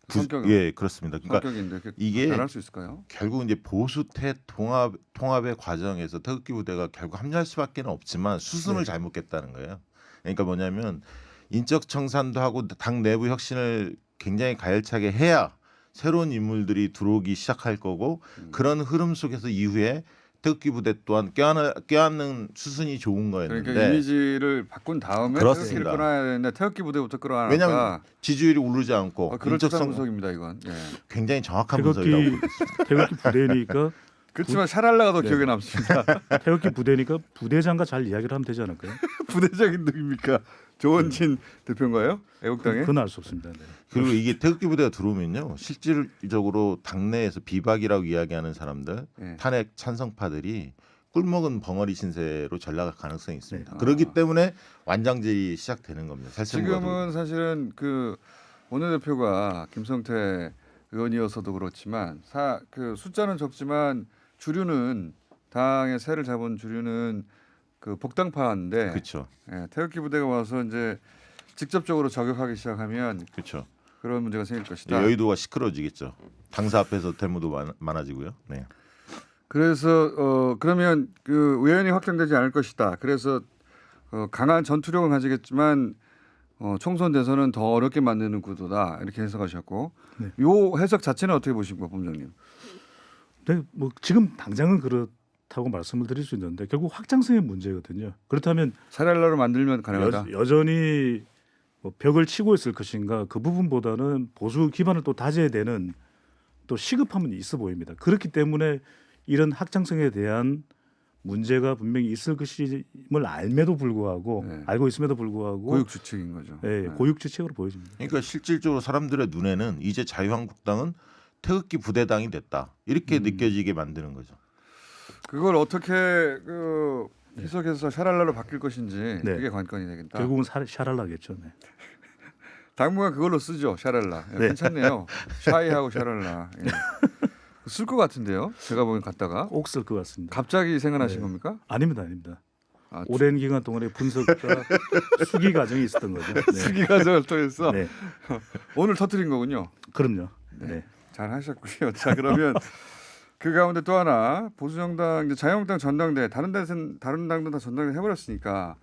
성격, 예, 그렇습니다. 그러니까 성격인데 그게 이게 변할 수 있을까요? 결국 이제 보수태 통합의 과정에서 태극기 부대가 결국 합류할 수밖에 없지만 수순을 잘못 깼다는 거예요. 그러니까 뭐냐면 인적 청산도 하고 당 내부 혁신을 굉장히 가열차게 해야 새로운 인물들이 들어오기 시작할 거고 그런 흐름 속에서 이후에 태극기 부대 또한 껴안는 수순이 좋은 거였는데 그러니까 이미지를 바꾼 다음에 그렇습니다. 태극기를 끌어야 되는데 태극기 부대부터 끌어안았다. 왜냐하면 지지율이 오르지 않고 그럴 인적 듯한 청 분석입니다 이건. 예. 굉장히 정확한 분석이라고 태극기 부대니까 그렇지만 샤랄라가 더 네. 기억에 남습니다. 태극기 부대니까 부대장과 잘 이야기를 하면 되지 않을까요? 부대장인 누굽니까? 조원진 대표인가요? 애국당에? 그건 알 수 없습니다. 네. 그리고 이게 태극기 부대가 들어오면요 실질적으로 당내에서 비박이라고 이야기하는 사람들 예. 탄핵 찬성파들이 꿀먹은 벙어리 신세로 전락할 가능성이 있습니다. 네. 그렇기 때문에 완장질이 시작되는 겁니다. 살생부가 지금은 사실은 그 원내대표가 김성태 의원이어서도 그렇지만 그 숫자는 적지만 주류는 당의 세를 잡은 주류는 그 복당파인데 그렇죠. 예, 태극기 부대가 와서 이제 직접적으로 저격하기 시작하면 그렇죠. 그런 문제가 생길 것이다. 여의도가 시끄러워지겠죠. 당사 앞에서 데모도 많아지고요. 네. 그래서 그러면 그 외연이 확장되지 않을 것이다. 그래서 강한 전투력은 가지겠지만 총선 대선은 더 어렵게 만드는 구도다. 이렇게 해석하셨고 네. 요 해석 자체는 어떻게 보십니까, 본장님? 네, 뭐 지금 당장은 그렇다고 말씀을 드릴 수 있는데 결국 확장성의 문제거든요. 그렇다면 사렐라로 만들면 가능하다. 여전히 뭐 벽을 치고 있을 것인가 그 부분보다는 보수 기반을 또 다져야 되는 또 시급함은 있어 보입니다. 그렇기 때문에 이런 확장성에 대한 문제가 분명히 있을 것임을 알고 있음에도 불구하고 고육주책인 거죠. 예, 네. 고육지책으로 보여집니다. 그러니까 실질적으로 사람들의 눈에는 이제 자유한국당은 태극기 부대당이 됐다. 이렇게 느껴지게 만드는 거죠. 그걸 어떻게 해석해서 샤랄라로 바뀔 것인지 네. 그게 관건이 되겠다. 결국은 샤랄라겠죠. 네. 당분간 그걸로 쓰죠, 샤랄라. 예, 네. 괜찮네요. 샤이하고 샤랄라. 예. 쓸 것 같은데요. 제가 보기엔 갔다가 꼭 쓸 것 같습니다. 갑자기 생각나신 네. 겁니까? 아닙니다. 아, 오랜 기간 동안의 분석과 수기 과정이 있었던 거죠. 네. 수기 과정을 통해서 네. 오늘 터뜨린 거군요. 그럼요. 네. 네. 잘 하셨고요. 자, 그러면 그 가운데 또 하나 보수정당 이제 자유한국당 전당대 다른 당도 다 전당대 해버렸으니까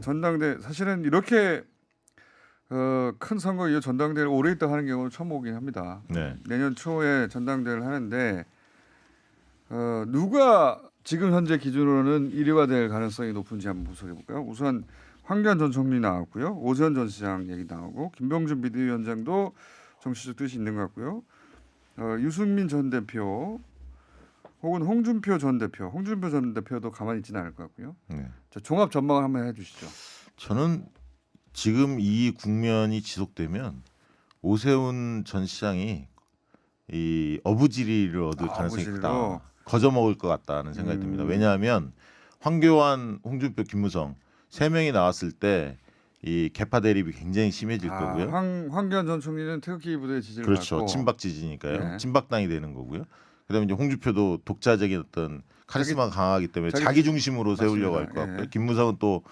전당대 사실은 이렇게 큰 선거 이후 전당대를 오래 있다 하는 경우는 처음 보긴 합니다. 네. 내년 초에 전당대를 하는데 누가 지금 현재 기준으로는 1위가 될 가능성이 높은지 한번 분석해 볼까요? 우선 황교안 전 총리 나왔고요. 오세훈 전 시장 얘기 나오고 김병준 비대위원장도 정치적 뜻이 있는 것 같고요. 유승민 전 대표 혹은 홍준표 전 대표도 가만히 있지는 않을 것 같고요. 네. 자, 종합 전망을 한번 해주시죠. 저는 지금 이 국면이 지속되면 오세훈 전 시장이 이 어부지리를 얻을 가능성이 어부지리로? 크다. 거저먹을 것 같다는 생각이 듭니다. 왜냐하면 황교안, 홍준표, 김무성 세 명이 나왔을 때 이 개파 대립이 굉장히 심해질 거고요. 황교안 전 총리는 태극기 부대 지지를 그렇죠. 받고 친박 지지니까요. 네. 친박당이 되는 거고요. 그다음에 이제 홍준표도 독자적인 어떤 카리스마가 강하기 때문에 자기 중심으로 세우려고 할 것 맞습니다. 같고요. 예. 김무성은 또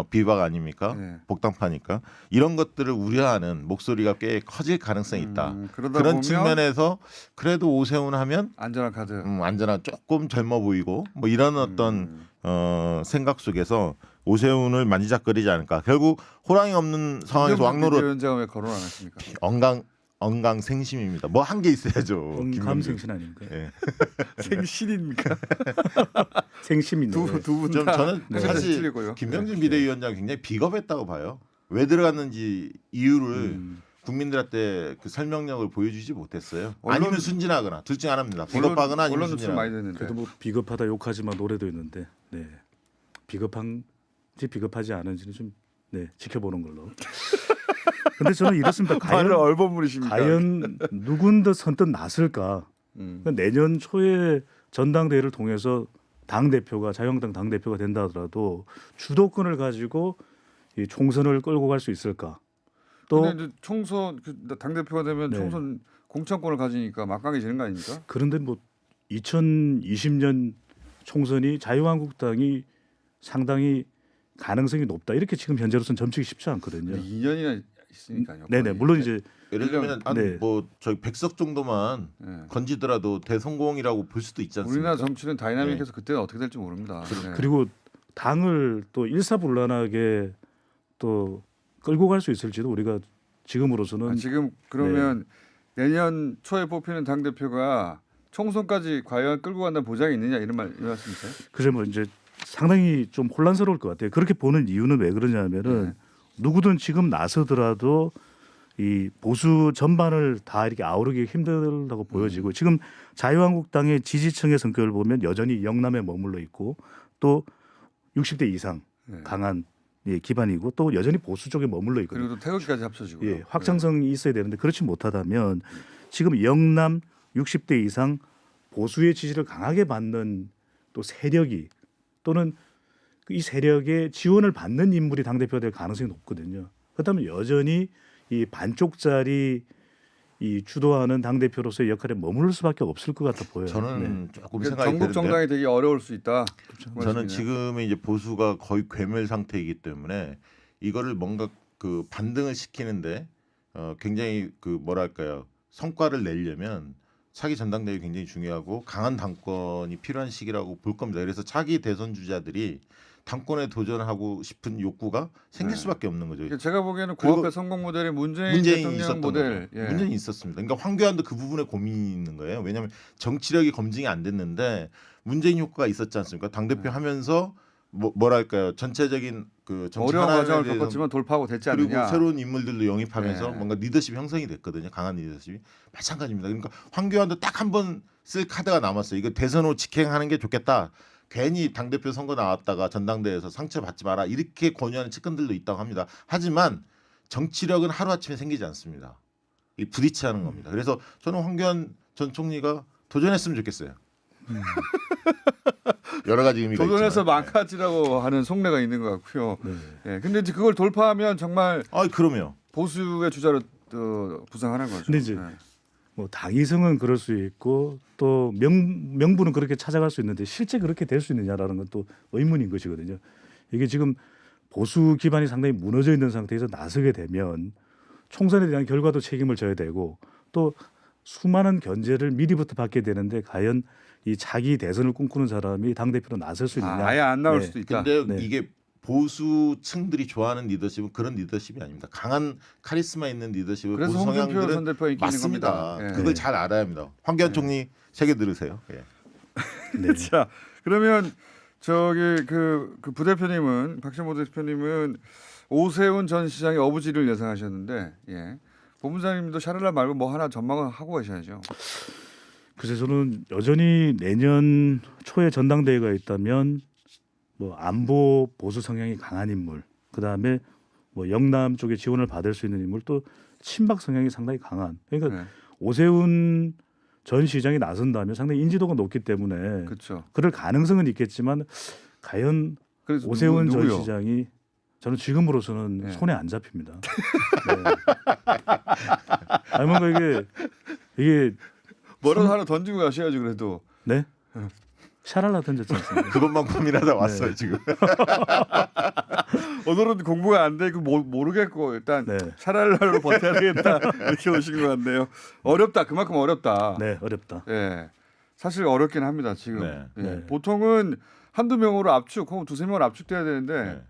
비박 아닙니까? 예. 복당파니까 이런 것들을 우려하는 목소리가 꽤 커질 가능성이 있다. 그러다 그런 보면 측면에서 그래도 오세훈 하면 안전한 카드. 안전한 조금 젊어 보이고 뭐 이런 어떤 생각 속에서 오세훈을 만지작거리지 않을까. 결국 호랑이 없는 상황에서 왕노릇 위원장은 왜 거론 안 하십니까? 언강생심입니다. 뭐 한 게 있어야죠. 김병준. 감생신 아닙니까? 예. 생신입니까? 생심인데. 두분 좀 다. 저는 사실 틀리고요. 김병준 비대위원장 굉장히 비겁했다고 봐요. 왜 들어갔는지 이유를 국민들한테 그 설명력을 보여주지 못했어요. 아니면 순진하거나 둘 중 하나입니다. 비겁하거나 아니면 언론 노출 많이 순진하거나. 됐는데. 그래도 뭐 비겁하다 욕하지만 노래도 있는데, 네. 비겁한지 비겁하지 않은지는 좀 지켜보는 걸로. 근데 저는 이렇습니다. 말을 얼버무리십니까? 과연 누군가 선뜻 나설까? 음. 내년 초에 전당대회를 통해서 자유한국당 당 대표가 된다 하더라도 주도권을 가지고 이 총선을 끌고 갈 수 있을까? 또 근데 이제 총선 당 대표가 되면 네. 총선 공천권을 가지니까 막강해지는 거 아닙니까? 그런데 뭐 2020년 총선이 자유한국당이 상당히 가능성이 높다. 이렇게 지금 현재로서는 점치기 쉽지 않거든요. 2년이나 있으니까요. 네네. 물론 이제 예를 들면 네. 뭐 저희 100석 정도만 네. 건지더라도 대성공이라고 볼 수도 있지 않습니까? 우리나라 정치는 다이나믹해서 그때는 어떻게 될지 모릅니다. 네. 그리고 당을 또 일사불란하게 또 끌고 갈 수 있을지도 우리가 지금으로서는 지금 그러면 내년 초에 뽑히는 당 대표가 총선까지 과연 끌고 간다는 보장이 있느냐 이런 말씀이세요? 그래 뭐 이제 상당히 좀 혼란스러울 것 같아요. 그렇게 보는 이유는 왜 그러냐면은 누구든 지금 나서더라도 이 보수 전반을 다 이렇게 아우르기 힘들다고 보여지고 지금 자유한국당의 지지층의 성격을 보면 여전히 영남에 머물러 있고 또 60대 이상 강한 기반이고 또 여전히 보수 쪽에 머물러 있거든요. 그리고 또 태극기까지 합쳐지고. 예, 확장성이 있어야 되는데 그렇지 못하다면 지금 영남 60대 이상 보수의 지지를 강하게 받는 또 세력이 또는 이 세력의 지원을 받는 인물이 당대표가 될 가능성이 높거든요. 그렇다면 여전히 이 반쪽짜리 이 주도하는 당 대표로서의 역할에 머무를 수밖에 없을 것 같아 보여요. 저는 조금 그러니까 생각이 전국 드는데요. 정당이 되게 어려울 수 있다. 그 저는 말씀이네요. 지금의 이제 보수가 거의 괴멸 상태이기 때문에 이거를 뭔가 그 반등을 시키는데 굉장히 그 뭐랄까요 성과를 내려면 차기 전당대회 굉장히 중요하고 강한 당권이 필요한 시기라고 볼 겁니다. 그래서 차기 대선 주자들이 당권에 도전하고 싶은 욕구가 생길 네. 수밖에 없는 거죠. 그러니까 제가 보기에는 그리고 고압의 성공 모델이 문재인 문재인이 대통령 있었던 모델. 거죠. 문재인이 있었습니다. 그러니까 황교안도 그 부분에 고민이 있는 거예요. 왜냐하면 정치력이 검증이 안 됐는데 문재인 효과가 있었지 않습니까? 당 대표 하면서 뭐랄까요 전체적인 그 정치 어려운 하나에 과정을 대해서 겪었지만 돌파하고 됐지 그리고 않느냐. 새로운 인물들도 영입하면서 네. 뭔가 리더십이 형성이 됐거든요. 강한 리더십이 마찬가지입니다. 그러니까 황교안도 딱 한 번 쓸 카드가 남았어요. 이거 대선 후 직행하는 게 좋겠다. 괜히 당대표 선거 나왔다가 전당대회에서 상처받지 마라. 이렇게 권유하는 측근들도 있다고 합니다. 하지만 정치력은 하루아침에 생기지 않습니다. 이 부딪히는 겁니다. 그래서 저는 황교안 전 총리가 도전했으면 좋겠어요. 여러 가지 의미가 도전해서 있지만. 망가지라고 하는 속내가 있는 것 같고요. 네. 예, 근데 이제 그걸 돌파하면 정말 아, 그럼요. 보수의 주자로 부상하는 거죠. 근데 이제 예. 뭐 당위성은 그럴 수 있고 또 명분은 그렇게 찾아갈 수 있는데 실제 그렇게 될 수 있느냐라는 건 또 의문인 것이거든요. 이게 지금 보수 기반이 상당히 무너져 있는 상태에서 나서게 되면 총선에 대한 결과도 책임을 져야 되고 또 수많은 견제를 미리부터 받게 되는데 과연 이 자기 대선을 꿈꾸는 사람이 당 대표로 나설 수 있느냐? 아예 안 나올 네. 수도 있다. 근데 네. 이게 보수층들이 좋아하는 리더십은 그런 리더십이 아닙니다. 강한 카리스마 있는 리더십을 그래서 보수 홍준표 성향들은 전 대표 인기 있는 맞습니다. 겁니다. 예. 그걸 잘 알아야 합니다. 황교안 총리 세게 들으세요. 예. 네. 자, 그러면 저기 그 부대표님은 박신모 대표님은 오세훈 전 시장의 어부지를 예상하셨는데, 예. 본부장님도 샤를라 말고 뭐 하나 전망을 하고 계셔야죠. 그래서 저는 여전히 내년 초에 전당대회가 있다면 뭐 안보 보수 성향이 강한 인물, 그 다음에 뭐 영남 쪽에 지원을 받을 수 있는 인물, 또 친박 성향이 상당히 강한. 그러니까 네. 오세훈 전 시장이 나선다면 상당히 인지도가 높기 때문에 그렇죠. 그럴 가능성은 있겠지만 과연 그래서 오세훈 전 누구요? 시장이 저는 지금으로서는 네. 손에 안 잡힙니다. 네. 아니 뭔가 이게 뭐라도 하나 던지고 가셔야지 그래도. 네 샤랄라 던졌지 않습니까? 그것만 고민하다 왔어요 네. 지금. 오늘은 공부가 안 되고 모르겠고 일단 네. 샤랄라로 버텨야 되겠다 이렇게 오신 것 같네요. 어렵다. 그만큼 어렵다. 네 어렵다. 예, 사실 어렵긴 합니다 지금. 네. 예. 네. 보통은 한두 명으로 압축, 혹은 두세 명으로 압축돼야 되는데 네.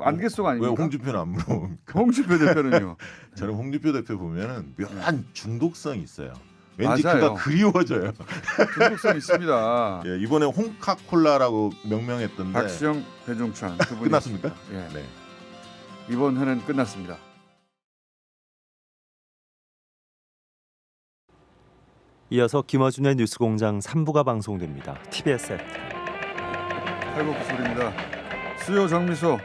안갯속 왜 아닙니까? 홍준표는 안 물어봅니까? 홍준표 대표는요. 저는 홍준표 대표 보면은 묘한 중독성이 있어요. 왠지 맞아요. 그가 그리워져요. 중독성 있습니다. 예, 이번에 홍카콜라라고 명명했던데 박시영, 배종찬 두 분이 끝났습니까? 예. 네. 이번 회는 끝났습니다. 이어서 김어준의 뉴스공장 3부가 방송됩니다. TBS 앱. 탈곡기술입니다. 수요 정미소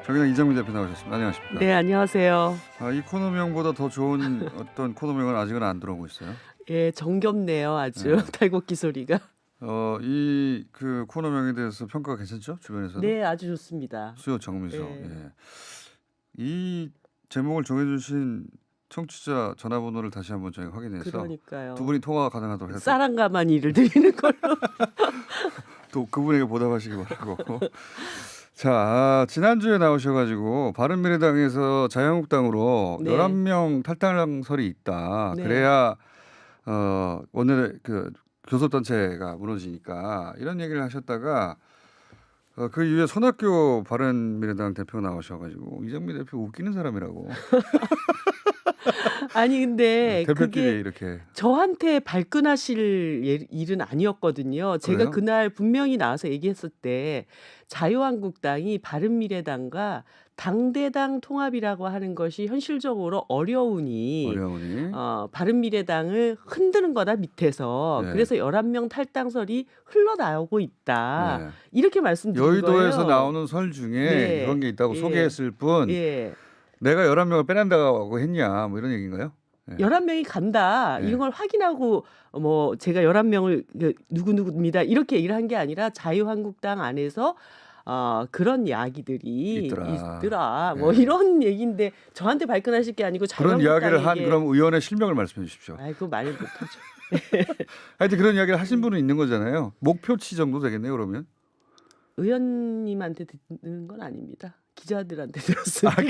저기는 이정미 대표 나오셨습니다. 안녕하십니까? 네, 안녕하세요. 이 코너명보다 더 좋은 어떤 코너명은 아직은 안 들어오고 있어요. 예, 정겹네요, 아주 네. 탈곡기 소리가. 이 그 코너명에 대해서 평가가 괜찮죠? 주변에서? 네, 아주 좋습니다. 수요 정미소. 네. 예. 이 제목을 정해주신 청취자 전화번호를 다시 한번 저희가 확인해서 그러니까요. 두 분이 통화가 가능하도록 해서 쌀한가만 일을 드리는 걸로. 또 그분에게 보답하시기 바라고. 자, 지난주에 나오셔가지고 바른미래당에서 자유한국당으로 네. 11명 탈당설이 있다. 네. 그래야 오늘 그 교섭단체가 무너지니까 이런 얘기를 하셨다가 그 이후에 손학규 바른미래당 대표가 나오셔가지고 이정미 대표 웃기는 사람이라고 아니 근데 대표끼리 그게 이렇게 저한테 발끈하실 일은 아니었거든요. 제가 그래요? 그날 분명히 나와서 얘기했을 때 자유한국당이 바른미래당과 당대당 통합이라고 하는 것이 현실적으로 어려우니 어려우니 바른미래당을 흔드는 거다 밑에서. 네. 그래서 11명 탈당설이 흘러나오고 있다. 네. 이렇게 말씀드린 거예요. 여의도에서 나오는 설 중에 네. 그런 게 있다고 예. 소개했을 뿐 예. 내가 11명을 빼낸다고 했냐 뭐 이런 얘기인가요? 네. 11명이 간다. 네. 이런 걸 확인하고 뭐 제가 11명을 누구누구입니다. 이렇게 얘기를 한 게 아니라 자유한국당 안에서 그런 이야기들이 있더라. 뭐 예. 이런 얘기인데 저한테 발끈하실 게 아니고 그런 이야기를 한 자유한국당에게 그럼 의원의 실명을 말씀해 주십시오. 아이고 말 못하죠. 하여튼 그런 이야기를 하신 분은 있는 거잖아요. 목표치 정도 되겠네요, 그러면. 의원님한테 듣는 건 아닙니다. 기자들한테 들었습니다.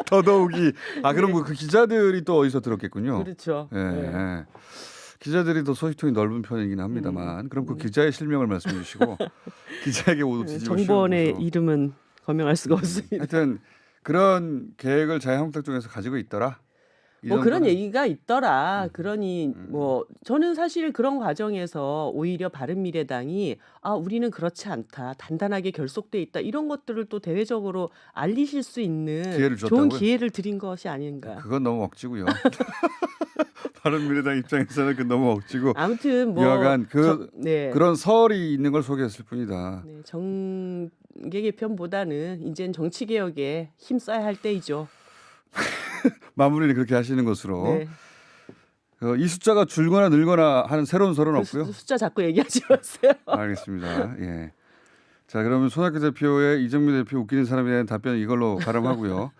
더더욱이 그럼 네. 그 기자들이 또 어디서 들었겠군요. 그렇죠. 예. 네. 예. 기자들이 더 소식통이 넓은 편이긴 합니다만 그럼 그 기자의 실명을 말씀해 주시고 기자에게 모두 뒤집어 정보원의 씌우고서. 이름은 거명할 수가 없습니다. 하여튼 그런 계획을 자유한국당 쪽에서 가지고 있더라. 이 뭐 그런 정도는. 얘기가 있더라. 그러니 뭐 저는 사실 그런 과정에서 오히려 바른미래당이 우리는 그렇지 않다. 단단하게 결속돼 있다. 이런 것들을 또 대외적으로 알리실 수 있는 기회를 좋은 줬다고요? 기회를 드린 것이 아닌가. 그건 너무 억지고요. 바른미래당 입장에서는 그 너무 억지고 아무튼 뭐 여하간 네. 그런 설이 있는 걸 소개했을 뿐이다. 네, 정계 개편보다는 이제는 정치 개혁에 힘써야 할 때이죠. 마무리를 그렇게 하시는 것으로 네. 이 숫자가 줄거나 늘거나 하는 새로운 설은 그 없고요. 숫자 자꾸 얘기하지 마세요. 알겠습니다. 예. 자 그러면 손학규 대표의 이정미 대표 웃기는 사람에 대한 답변은 이걸로 가름하고요.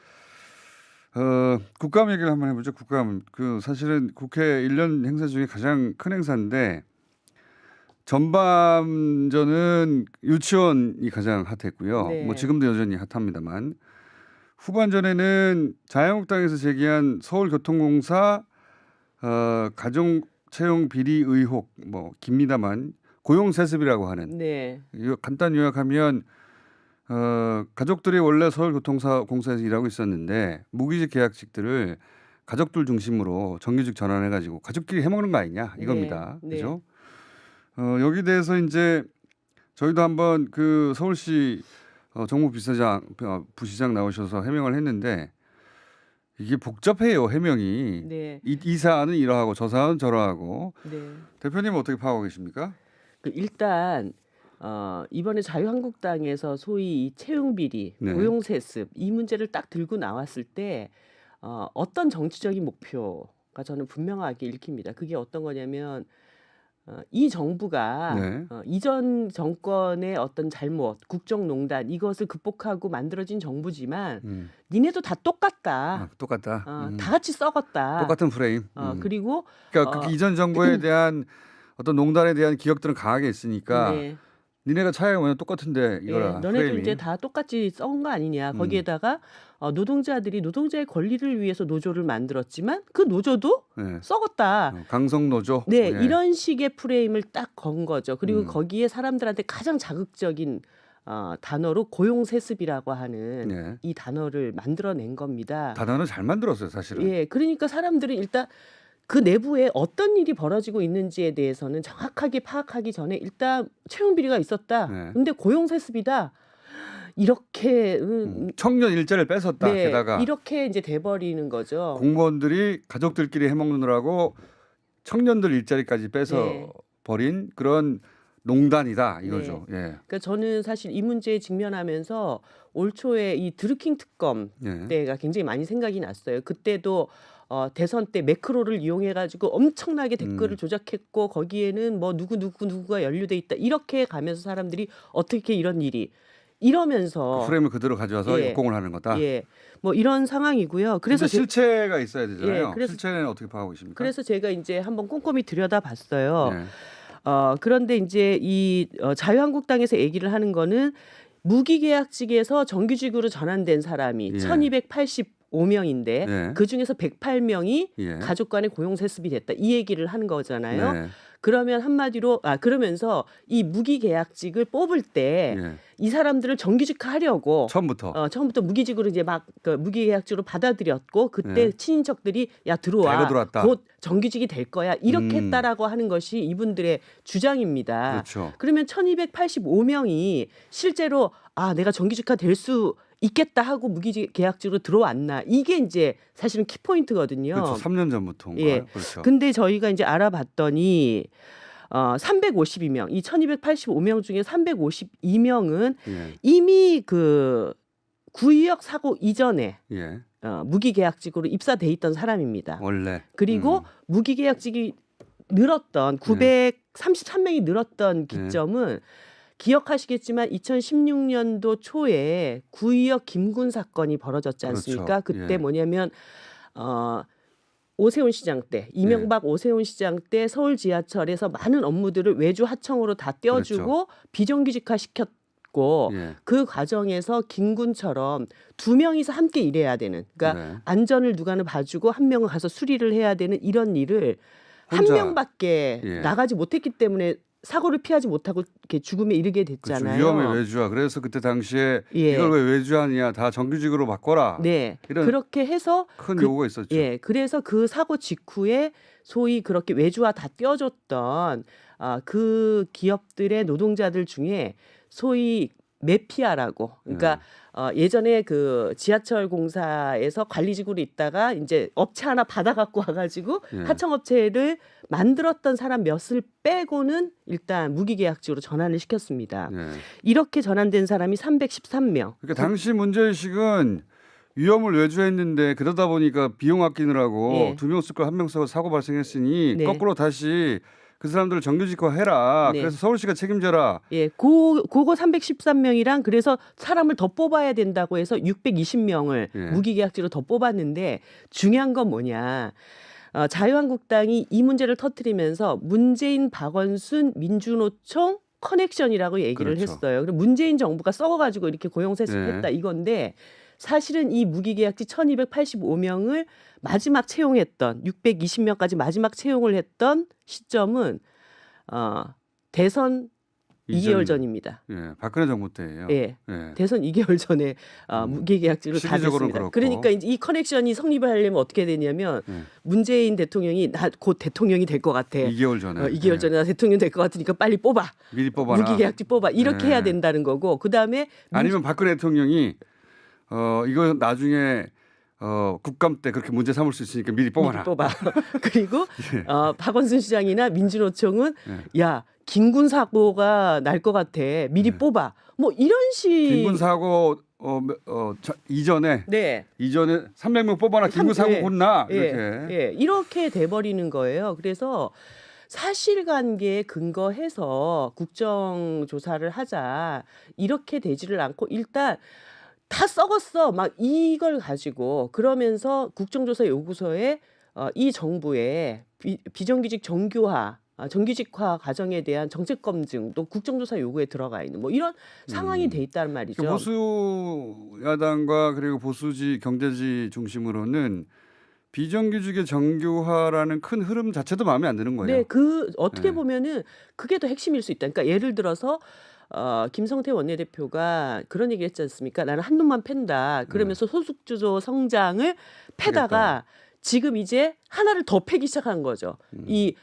국감 얘기를 한번 해보죠. 국감 사실은 국회 1년 행사 중에 가장 큰 행사인데 전반전은 유치원이 가장 핫했고요. 네. 뭐 지금도 여전히 핫합니다만 후반전에는 자유한국당에서 제기한 서울교통공사 가정 채용 비리 의혹 뭐 깁니다만 고용세습이라고 하는 네. 간단 요약하면 가족들이 원래 서울교통공사에서 일하고 있었는데 무기직 계약직들을 가족들 중심으로 정규직 전환해가지고 가족끼리 해먹는 거 아니냐 이겁니다. 네. 그죠? 여기 대해서 이제 저희도 한번 그 서울시 정무부시장 부시장 나오셔서 해명을 했는데 이게 복잡해요 해명이. 네. 이 사안은 이러하고 저 사안은 저러하고. 네. 대표님은 어떻게 파악하고 계십니까? 일단 이번에 자유한국당에서 소위 이 채용 비리, 네. 고용세습 이 문제를 딱 들고 나왔을 때 어떤 정치적인 목표가 저는 분명하게 읽힙니다. 그게 어떤 거냐면 이 정부가 네. 이전 정권의 어떤 잘못, 국정농단 이것을 극복하고 만들어진 정부지만 니네도 다 똑같다. 똑같다. 다 같이 썩었다. 똑같은 프레임. 그리고 그러니까 그 이전 정부에 대한 어떤 농단에 대한 기억들은 강하게 있으니까 네. 니네가 차이가 뭐냐 똑같은데 이거라. 너네도 프레임이. 이제 다 똑같이 썩은 거 아니냐. 거기에다가 노동자들이 노동자의 권리를 위해서 노조를 만들었지만 그 노조도 네. 썩었다. 강성노조. 네, 예. 이런 식의 프레임을 딱 건 거죠. 그리고 거기에 사람들한테 가장 자극적인 단어로 고용세습이라고 하는 예. 이 단어를 만들어낸 겁니다. 단어는 잘 만들었어요 사실은. 예, 그러니까 사람들은 일단 그 내부에 어떤 일이 벌어지고 있는지에 대해서는 정확하게 파악하기 전에 일단 채용 비리가 있었다. 네. 근데 고용세습이다. 이렇게 청년 일자리를 뺏었다. 네, 게다가 이렇게 이제 돼버리는 거죠. 공무원들이 가족들끼리 해먹느라고 청년들 일자리까지 뺏어 네. 버린 그런 농단이다 이거죠. 예. 그러니까 저는 사실 이 문제에 직면하면서 올 초에 이 드루킹 특검 예. 때가 굉장히 많이 생각이 났어요. 그때도 대선 때 매크로를 이용해 가지고 엄청나게 댓글을 조작했고 거기에는 뭐 누구가 연루돼 있다 이렇게 가면서 사람들이 어떻게 이런 일이 이러면서 그 프레임을 그대로 가져와서 예. 역공을 하는 거다. 예, 뭐 이런 상황이고요. 그래서 그래서 실체가 있어야 되잖아요. 예, 그래서- 실체는 어떻게 파악하고 계십니까? 그래서 제가 이제 한번 꼼꼼히 들여다봤어요. 예. 그런데 이제 이 자유한국당에서 얘기를 하는 거는 무기계약직에서 정규직으로 전환된 사람이 예. 1285명인데 예. 그 중에서 108명이 예. 가족 간의 고용세습이 됐다. 이 얘기를 하는 거잖아요. 네. 그러면 한마디로 그러면서 이 무기계약직을 뽑을 때 이 예. 사람들을 정규직화하려고 처음부터 무기직으로 이제 막 무기계약직으로 받아들였고 그때 예. 친인척들이 야 달고 들어와 들어왔다. 곧 정규직이 될 거야 이렇게 했다라고 하는 것이 이분들의 주장입니다. 그렇죠. 그러면 1285명이 실제로 내가 정규직화 될 수 있겠다 하고 무기계약직으로 들어왔나 이게 이제 사실은 키포인트거든요. 그렇죠. 3년 전부터인가. 예. 그렇죠. 근데 저희가 이제 알아봤더니 352명, 이 1285명 중에 352명은 예. 이미 그 구의역 사고 이전에 예. 무기계약직으로 입사돼 있던 사람입니다. 원래. 그리고 무기계약직이 늘었던 933명이 늘었던 기점은 기억하시겠지만 2016년도 초에 구의역 김군 사건이 벌어졌지 않습니까? 그렇죠. 그때 예. 뭐냐면 오세훈 시장 때, 이명박 오세훈 시장 때 서울 지하철에서 많은 업무들을 외주 하청으로 다 떼어주고 비정규직화 시켰고 예. 그 과정에서 김군처럼 2명이서 함께 일해야 되는, 그러니까 네. 안전을 누가는 봐주고 한 명은 가서 수리를 해야 되는 이런 일을 한 혼자. 명밖에 예. 나가지 못했기 때문에 사고를 피하지 못하고 이렇게 죽음에 이르게 그렇죠. 됐잖아요. 위험의 외주화. 그래서 그때 당시에 예. 이걸 왜 외주하냐, 다 정규직으로 바꿔라. 네, 이런 그렇게 해서 큰 요구가 있었죠. 예, 그래서 그 사고 직후에 소위 그렇게 외주화 다 떼어줬던 그 기업들의 노동자들 중에 소위 매피아라고, 그러니까 예전에 그 지하철 공사에서 관리직으로 있다가 이제 업체 하나 받아갖고 와가지고 예. 하청업체를 만들었던 사람 몇을 빼고는 일단 무기계약직으로 전환을 시켰습니다. 예. 이렇게 전환된 사람이 313명. 그러니까 당시 문제의식은 위험을 외주했는데 그러다 보니까 비용 아끼느라고 예. 2명 쓸 걸 1명 쓰고 사고 발생했으니 네. 거꾸로 다시 그 사람들을 정규직화해라. 네. 그래서 서울시가 책임져라. 예, 그거 313명이랑 그래서 사람을 더 뽑아야 된다고 해서 620명을 예. 무기계약직으로 더 뽑았는데 중요한 건 뭐냐. 자유한국당이 이 문제를 터뜨리면서 문재인, 박원순, 민주노총 커넥션이라고 얘기를 그렇죠. 했어요. 그리고 문재인 정부가 썩어가지고 이렇게 고용세습했다 이건데 사실은 이 무기계약직 1285명을 마지막 채용했던 620명까지 마지막 채용을 했던 시점은 대선 2개월 전입니다. 예, 박근혜 정부 때예요. 예. 예. 대선 2개월 전에 무기계약직으로 다 시기적으로는 됐습니다. 그렇고. 그러니까 이제 이 커넥션이 성립을 하려면 어떻게 되냐면 예. 문재인 대통령이 나 곧 대통령이 될 것 같아. 2개월 전에. 2개월 예. 전에 나 대통령 될 것 같으니까 빨리 뽑아. 미리 뽑아라. 무기계약직 뽑아. 이렇게 예. 해야 된다는 거고. 그다음에 아니면 박근혜 대통령이 이거 나중에 국감 때 그렇게 문제 삼을 수 있으니까 미리 뽑아라. 미리 뽑아. 그리고 예. 박원순 시장이나 민주노총은 예. 야 김군 사고가 날 것 같아. 미리 뽑아. 뭐 이런 식. 김군 사고 이전에 네. 300명 뽑아라. 김군 사고 예. 곧 나. 예, 이렇게. 예, 이렇게 돼버리는 거예요. 그래서 사실관계에 근거해서 국정조사를 하자 이렇게 되지를 않고 일단 다 썩었어 막 이걸 가지고 그러면서 국정조사 요구서에 이 정부의 비정규직 정규화 정규직화 과정에 대한 정책 검증도 국정조사 요구에 들어가 있는 뭐 이런 상황이 돼 있다는 말이죠. 보수 야당과 그리고 보수지 경제지 중심으로는 비정규직의 정규화라는 큰 흐름 자체도 마음에 안 드는 거예요. 네, 그 어떻게 네. 보면은 그게 더 핵심일 수 있다. 그러니까 예를 들어서 김성태 원내대표가 그런 얘기 했지 않습니까? 나는 한 놈만 팬다. 그러면서 소득주도 성장을 패다가 지금 이제 하나를 더 패기 시작한 거죠. 이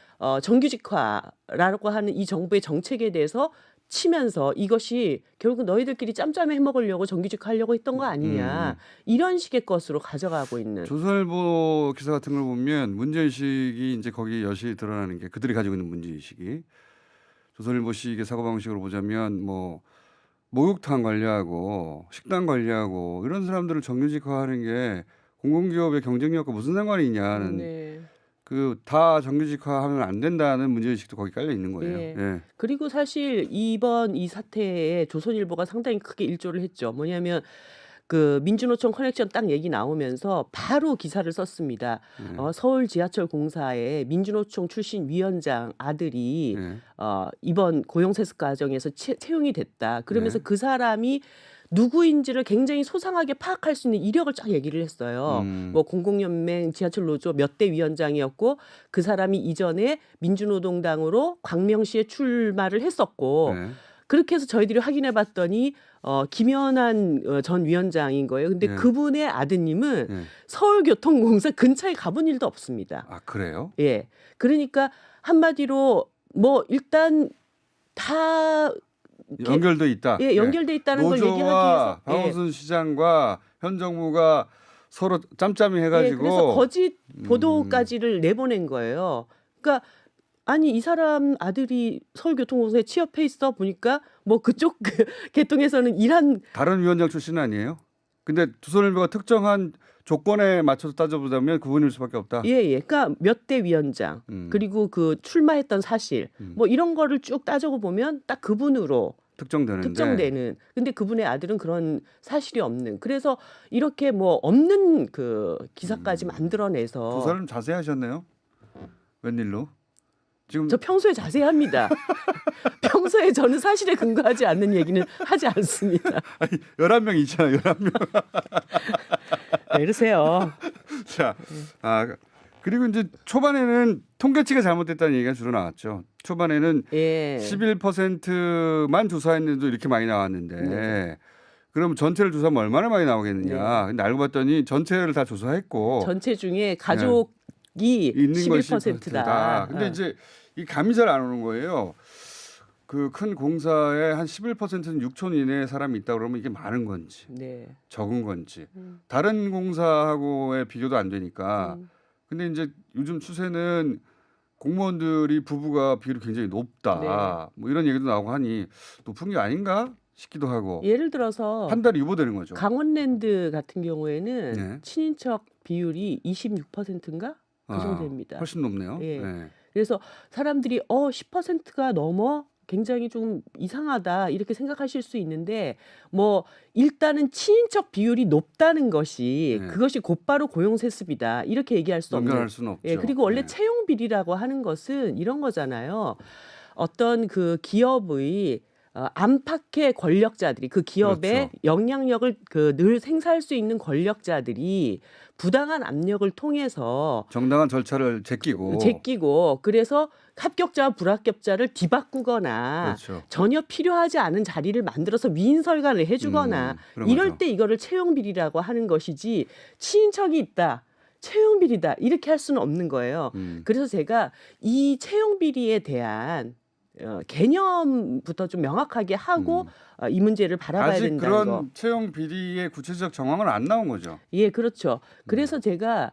정규직화라고 하는 이 정부의 정책에 대해서 치면서 이것이 결국 너희들끼리 짬짬이 해먹으려고 정규직화하려고 했던 거 아니냐. 이런 식의 것으로 가져가고 있는. 조선일보 기사 같은 걸 보면 문제의식이 이제 거기 여실히 드러나는 게 그들이 가지고 있는 문제의식이 조선일보식의 사고방식으로 보자면 뭐 목욕탕 관리하고 식당 관리하고 이런 사람들을 정규직화하는 게 공공기업의 경쟁력과 무슨 상관이 있냐는 네. 그 다 정규직화하면 안 된다는 문제의식도 거기 깔려 있는 거예요. 예. 예. 그리고 사실 이번 이 사태에 조선일보가 상당히 크게 일조를 했죠. 뭐냐면 그 민주노총 커넥션 딱 얘기 나오면서 바로 기사를 썼습니다. 서울 지하철 공사에 민주노총 출신 위원장 아들이 예. 이번 고용세습 과정에서 채용이 됐다. 그러면서 네. 그 사람이 누구인지를 굉장히 소상하게 파악할 수 있는 이력을 쫙 얘기를 했어요. 뭐 공공연맹 지하철 노조 몇 대 위원장이었고 그 사람이 이전에 민주노동당으로 광명시에 출마를 했었고 네. 그렇게 해서 저희들이 확인해 봤더니 김연한 전 위원장인 거예요. 근데 네. 그분의 아드님은 네. 서울교통공사 근처에 가본 일도 없습니다. 아 그래요? 예. 그러니까 한마디로 뭐 일단 다 연결돼 있다. 예, 연결돼 있다는 걸 얘기하기 노조와 위해서 박원순 시장과 현 정부가 서로 짬짬이 예, 해가지고 그래서 거짓 보도까지를 내보낸 거예요. 그러니까 아니 이 사람 아들이 서울교통공사에 취업해 있어 보니까 뭐 그쪽 계통에서는 일한 다른 위원장 출신 아니에요? 근데 조선일보가 특정한 조건에 맞춰서 따져보자면 그분일 수밖에 없다. 예. 그러니까 몇 대 위원장 음. 그리고 그 출마했던 사실 뭐 이런 거를 쭉 따져고 보면 딱 그분으로 특정되는데 근데 그분의 아들은 그런 사실이 없는. 그래서 이렇게 뭐 없는 그 기사까지 만들어내서 조사를 자세히 하셨네요. 웬일로? 지금 저 평소에 자세히 합니다. 평소에 저는 사실에 근거하지 않는 얘기는 하지 않습니다. 아니 11명 있잖아요. 11명. 왜 이러세요? 자, 그리고 이제 초반에는 통계치가 잘못됐다는 얘기가 주로 나왔죠. 초반에는 예. 11%만 조사했는데도 이렇게 많이 나왔는데 그럼 전체를 조사하면 얼마나 많이 나오겠느냐. 근데 알고 봤더니 전체를 다 조사했고 전체 중에 가족이 있는 걸 11%다. 근데 이제 이 감이 잘 안 오는 거예요. 그 큰 공사에 한 11%는 6촌 이내에 사람이 있다 그러면 이게 많은 건지 네. 적은 건지 다른 공사하고의 비교도 안 되니까. 근데 이제 요즘 추세는 공무원들이 부부가 비율이 굉장히 높다. 네. 뭐 이런 얘기도 나오고 하니 높은 게 아닌가 싶기도 하고 예를 들어서 판단이 유보되는 거죠. 강원랜드 같은 경우에는 네. 친인척 비율이 26%인가 그 정도 됩니다. 훨씬 높네요. 예. 네. 그래서 사람들이 10%가 넘어 굉장히 좀 이상하다 이렇게 생각하실 수 있는데 뭐 일단은 친인척 비율이 높다는 것이 네. 그것이 곧바로 고용세습이다 이렇게 얘기할 수 없는. 연결할 수는 없죠. 예, 그리고 원래 네. 채용 비리라고 하는 것은 이런 거잖아요. 어떤 그 기업의 안팎의 권력자들이 그 기업의 그렇죠. 영향력을 그 늘 행사할 수 있는 권력자들이 부당한 압력을 통해서 정당한 절차를 제끼고 그래서 합격자와 불합격자를 뒤바꾸거나 그렇죠. 전혀 필요하지 않은 자리를 만들어서 위인설관을 해주거나 그런 이럴 거죠. 때 이거를 채용 비리라고 하는 것이지 친인척이 있다. 채용 비리다. 이렇게 할 수는 없는 거예요. 그래서 제가 이 채용 비리에 대한 개념부터 좀 명확하게 하고 이 문제를 바라봐야 아직 된다는 그런 거. 채용 비리의 구체적 정황은 안 나온 거죠. 예, 그렇죠. 그래서 제가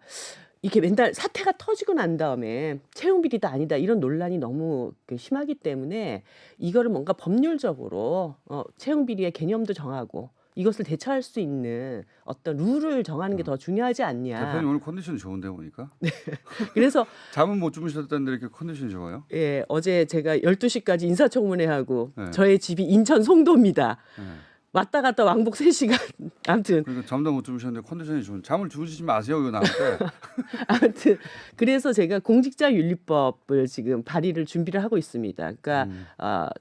이렇게 맨날 사태가 터지고 난 다음에 채용 비리다 아니다 이런 논란이 너무 심하기 때문에 이거를 뭔가 법률적으로 채용 비리의 개념도 정하고 이것을 대처할 수 있는 어떤 룰을 정하는 게 더 중요하지 않냐. 대표님 오늘 컨디션이 좋은데 보니까. 그래서 잠은 못 주무셨다는데 이렇게 컨디션이 좋아요? 예, 어제 제가 12시까지 인사청문회 하고 네. 저의 집이 인천 송도입니다. 네. 왔다 갔다 왕복 3시간. 아무튼 그러니까 잠도 못 주무셨는데 컨디션이 좋은. 잠을 주무시지 마세요, 이거 나한테. 아무튼 그래서 제가 공직자윤리법을 지금 발의를 준비를 하고 있습니다. 그러니까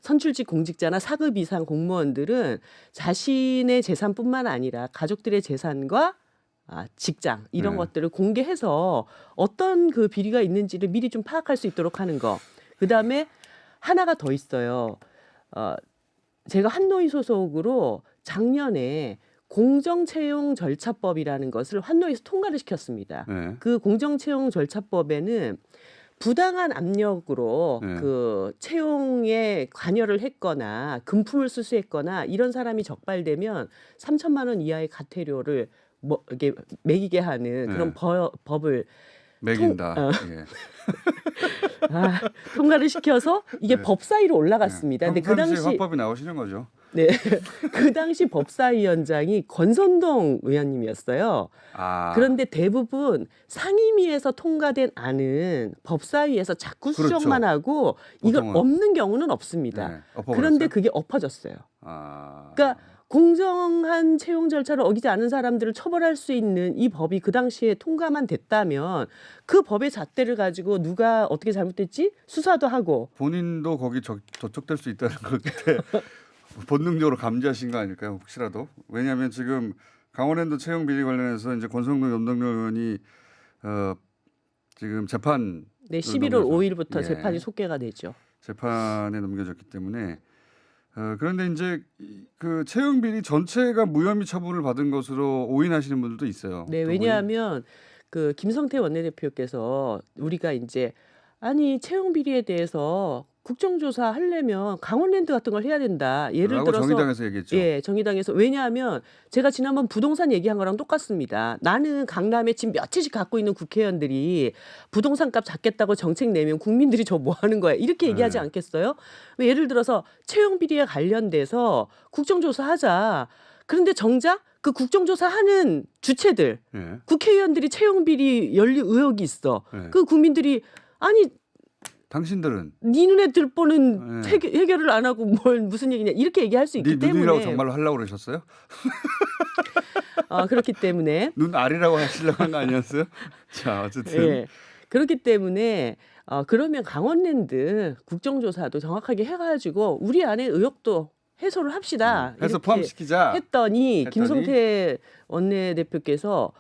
선출직 공직자나 4급 이상 공무원들은 자신의 재산뿐만 아니라 가족들의 재산과 직장 이런 네. 것들을 공개해서 어떤 그 비리가 있는지를 미리 좀 파악할 수 있도록 하는 거. 그다음에 하나가 더 있어요. 제가 한노위 소속으로 작년에 공정채용 절차법이라는 것을 한노위에서 통과를 시켰습니다. 네. 그 공정채용 절차법에는 부당한 압력으로 네. 그 채용에 관여를 했거나 금품을 수수했거나 이런 사람이 적발되면 3천만 원 이하의 과태료를 뭐 이게 매기게 하는 네. 그런 법을 매긴다. 예. 통과를 시켜서 이게 네. 법사위로 올라갔습니다. 근데 그 평상시에 당시 화법이 나오시는 거죠. 네. 그 당시 법사위원장이 권선동 의원님이었어요. 그런데 대부분 상임위에서 통과된 안은 법사위에서 자꾸 그렇죠. 수정만 하고 이걸 보통은. 없는 경우는 없습니다. 네. 엎어버렸어요? 그런데 그게 엎어졌어요. 그러니까 공정한 채용 절차를 어기지 않은 사람들을 처벌할 수 있는 이 법이 그 당시에 통과만 됐다면 그 법의 잣대를 가지고 누가 어떻게 잘못됐지 수사도 하고 본인도 거기 저촉될 수 있다는 걸 그때 본능적으로 감지하신 거 아닐까요? 혹시라도. 왜냐하면 지금 강원랜드 채용 비리 관련해서 이제 권성동 염동열 의원이 지금 재판 네, 11월 5일부터 예. 재판이 속개가 되죠. 재판에 넘겨졌기 때문에 그런데 이제 그 채용 비리 전체가 무혐의 처분을 받은 것으로 오인하시는 분들도 있어요. 네, 두 왜냐하면 그 김성태 원내대표께서 우리가 이제 아니 채용 비리에 대해서 국정조사 하려면 강원랜드 같은 걸 해야 된다. 예를 라고 들어서 정의당에서 얘기했죠. 예, 정의당에서 왜냐하면 제가 지난번 부동산 얘기한 거랑 똑같습니다. 나는 강남에 집 몇 채씩 갖고 있는 국회의원들이 부동산값 잡겠다고 정책 내면 국민들이 저 뭐 하는 거야 이렇게 얘기하지 네. 않겠어요? 왜 예를 들어서 채용 비리에 관련돼서 국정조사 하자. 그런데 정작 그 국정조사하는 주체들 예. 국회의원들이 채용 비리 연루 의혹이 있어. 네. 그 국민들이 아니 당신들은 네 눈에 들 보는 네. 해결을 안 하고 뭘 무슨 얘기냐 이렇게 얘기할 수 있기 네 눈이라고 때문에 정말로 하려고 그러셨어요? 그렇기 때문에 눈 아리라고 하시려고 한 거 아니었어요? 자, 어쨌든 예. 그렇기 때문에 그러면 강원랜드 국정조사도 정확하게 해가지고 우리 안에 의혹도 해소를 합시다. 해서 이렇게 포함시키자. 했더니 김성태 원내대표께서